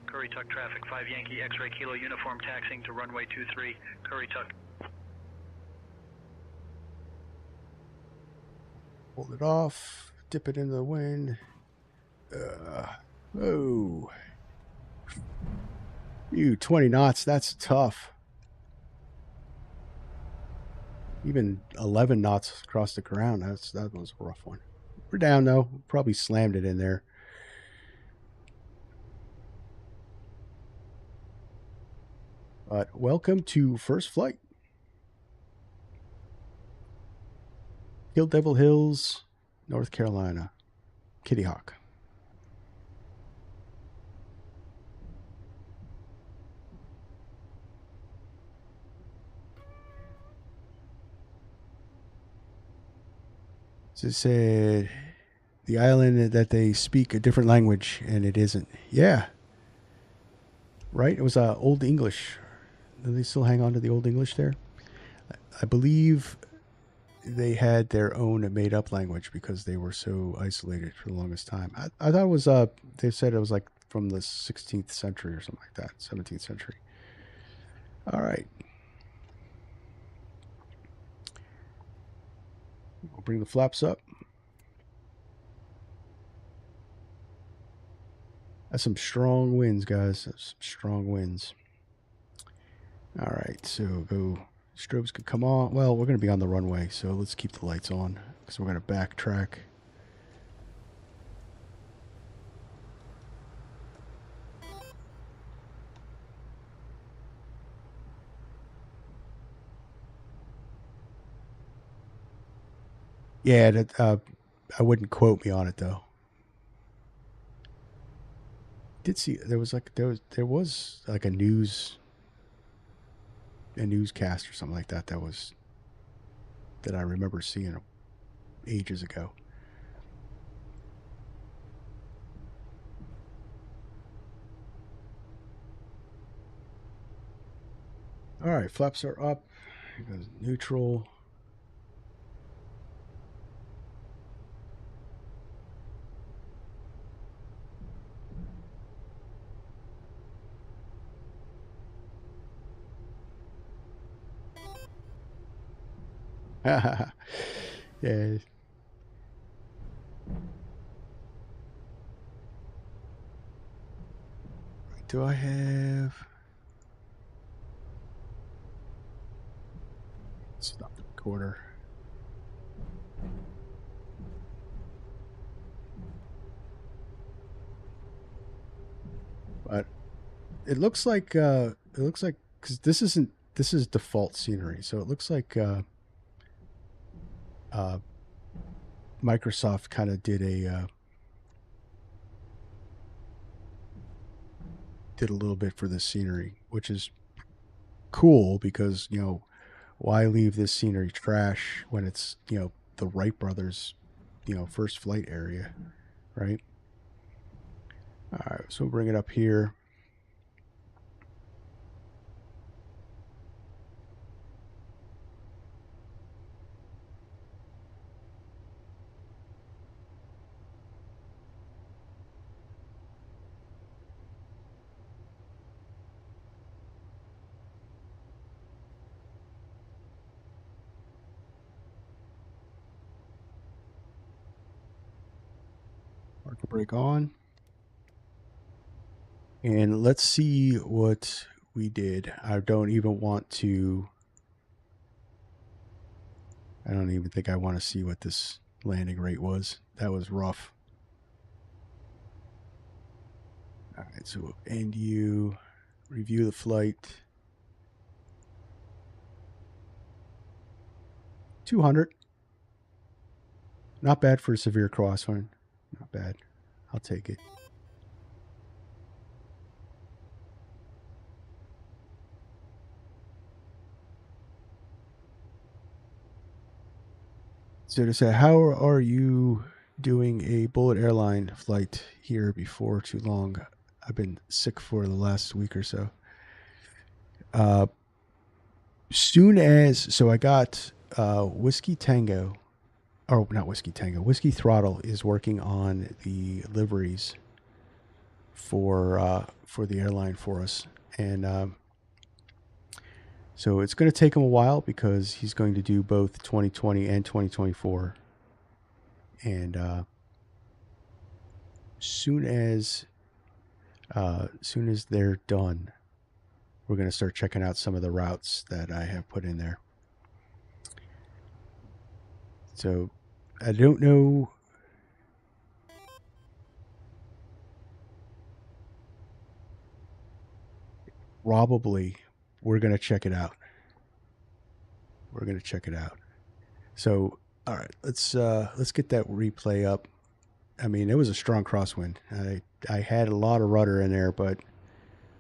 S7: Curry Tuck traffic, 5 Yankee X-ray Kilo uniform taxiing to runway 23, Curry Tuck.
S1: Hold it off. Dip it into the wind. Oh. You 20 knots. That's tough. Even 11 knots across the ground. That was a rough one. We're down though. Probably slammed it in there. But welcome to first flight. Hill Devil Hills, North Carolina. Kitty Hawk. So it said the island that they speak a different language, and it isn't. Yeah. Right? It was Old English. Do they still hang on to the Old English there? I believe they had their own made-up language because they were so isolated for the longest time. I thought it was, they said it was like from the 16th century or something like that, 17th century. All right. We'll bring the flaps up. That's some strong winds, guys. That's some strong winds. All right, so go. Strobes could come on. Well, we're going to be on the runway, so let's keep the lights on because we're going to backtrack. Yeah, that, I wouldn't quote me on it though. Did see there was like a newscast or something like that that I remember seeing ages ago. All right, flaps are up. Here goes neutral. Yeah. Do I have... Stop the recorder. But it looks like because this is default scenery, so it looks like Microsoft kind of did a little bit for this scenery, which is cool because, you know, why leave this scenery trash when it's, you know, the Wright brothers, you know, first flight area, right? All right, so we'll bring it up here. brake on. And let's see what we did. I don't even think I want to see what this landing rate was. That was rough. All right, so end you, review the flight. 200. Not bad for a severe crosswind. Not bad. I'll take it. So to say, how are you doing a Bullet airline flight here before too long? I've been sick for the last week or so. So I got Whiskey Tango, or not Whiskey Tango, Whiskey Throttle is working on the liveries for the airline for us, and so it's going to take him a while because he's going to do both 2020 and 2024, and soon as they're done, we're going to start checking out some of the routes that I have put in there. So I don't know. Probably we're going to check it out. So, all right, let's get that replay up. I mean, it was a strong crosswind. I had a lot of rudder in there, but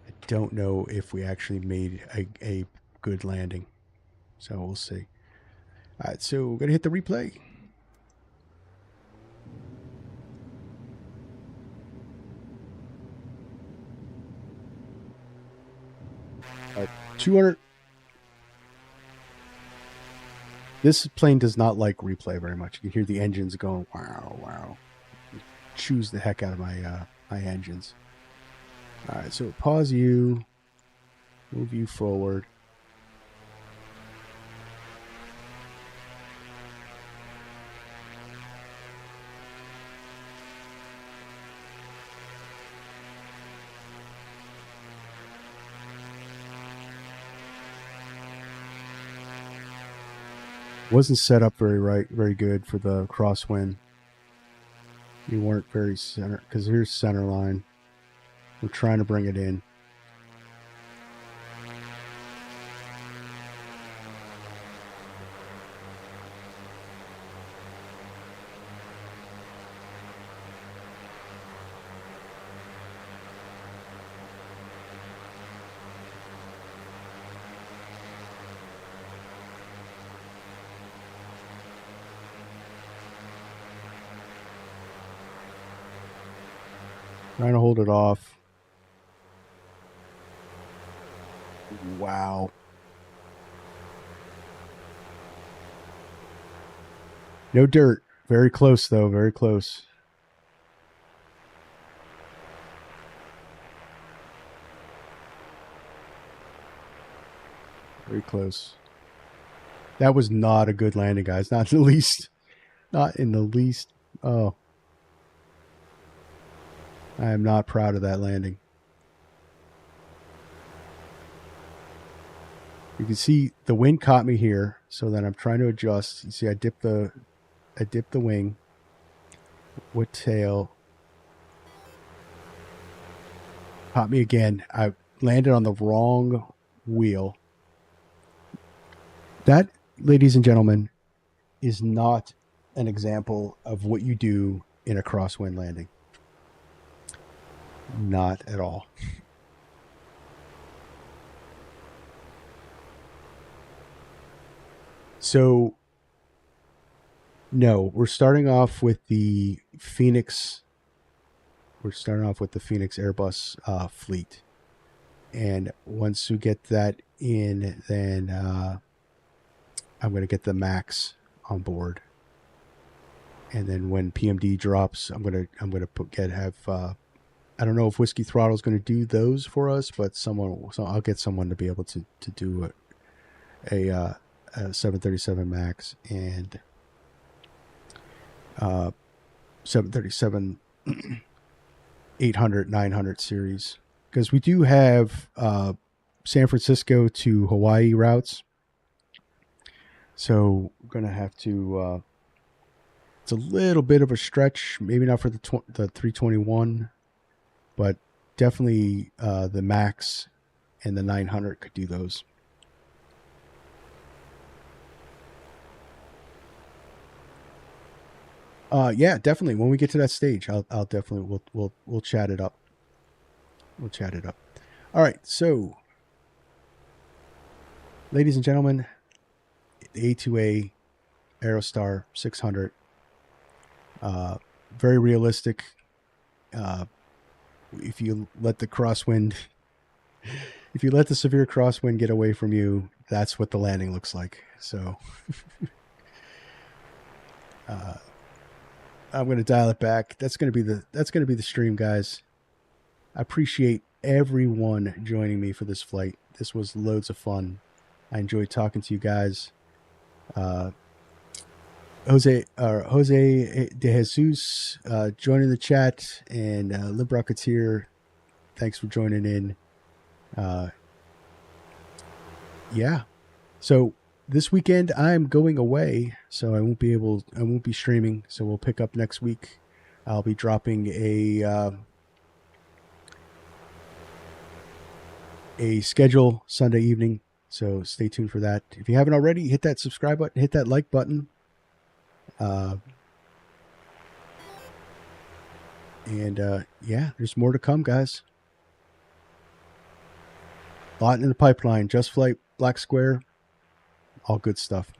S1: I don't know if we actually made a good landing. So we'll see. All right, so we're going to hit the replay. All right, 200. This plane does not like replay very much. You can hear the engines going, wow, wow. It chews the heck out of my engines. All right, so pause you, move you forward. Wasn't set up very good for the crosswind. We weren't very center, because here's center line. We're trying to bring it in. Trying to hold it off. Wow. No dirt. Very close, though. Very close. Very close. That was not a good landing, guys. Not in the least. Not in the least. Oh. I am not proud of that landing. You can see the wind caught me here, so then I'm trying to adjust. You see, I dipped the wing with tail. Caught me again. I landed on the wrong wheel. That, ladies and gentlemen, is not an example of what you do in a crosswind landing. Not at all. So, no, we're starting off with the Phoenix. We're starting off with the Phoenix Airbus fleet. And once we get that in, then I'm going to get the Max on board. And then when PMD drops, I'm going to have I don't know if Whiskey Throttle is going to do those for us, but I'll get someone to be able to do a 737 Max and 737 800, 900 series, because we do have San Francisco to Hawaii routes. So we're going to have to, it's a little bit of a stretch, maybe not for the 321, but definitely the Max and the 900 could do those. Yeah, definitely. When we get to that stage, I'll definitely we'll chat it up. We'll chat it up. All right, so ladies and gentlemen, the A2A Aerostar 600, very realistic. If you let the crosswind, if you let the severe crosswind get away from you, that's what the landing looks like. So I'm going to dial it back. That's going to be the stream, guys. I appreciate everyone joining me for this flight. This was loads of fun. I enjoyed talking to you guys. Jose De Jesus joining the chat, and Lib Rocketeer, thanks for joining in. Yeah. So this weekend I'm going away, so I won't be streaming. So we'll pick up next week. I'll be dropping a schedule Sunday evening. So stay tuned for that. If you haven't already, hit that subscribe button, hit that like button. Yeah, there's more to come, guys. A lot in the pipeline. Just Flight, Black Square, all good stuff.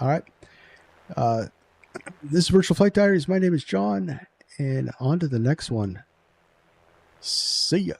S1: All right. This is Virtual Flight Diaries. My name is John, and on to the next one. See ya.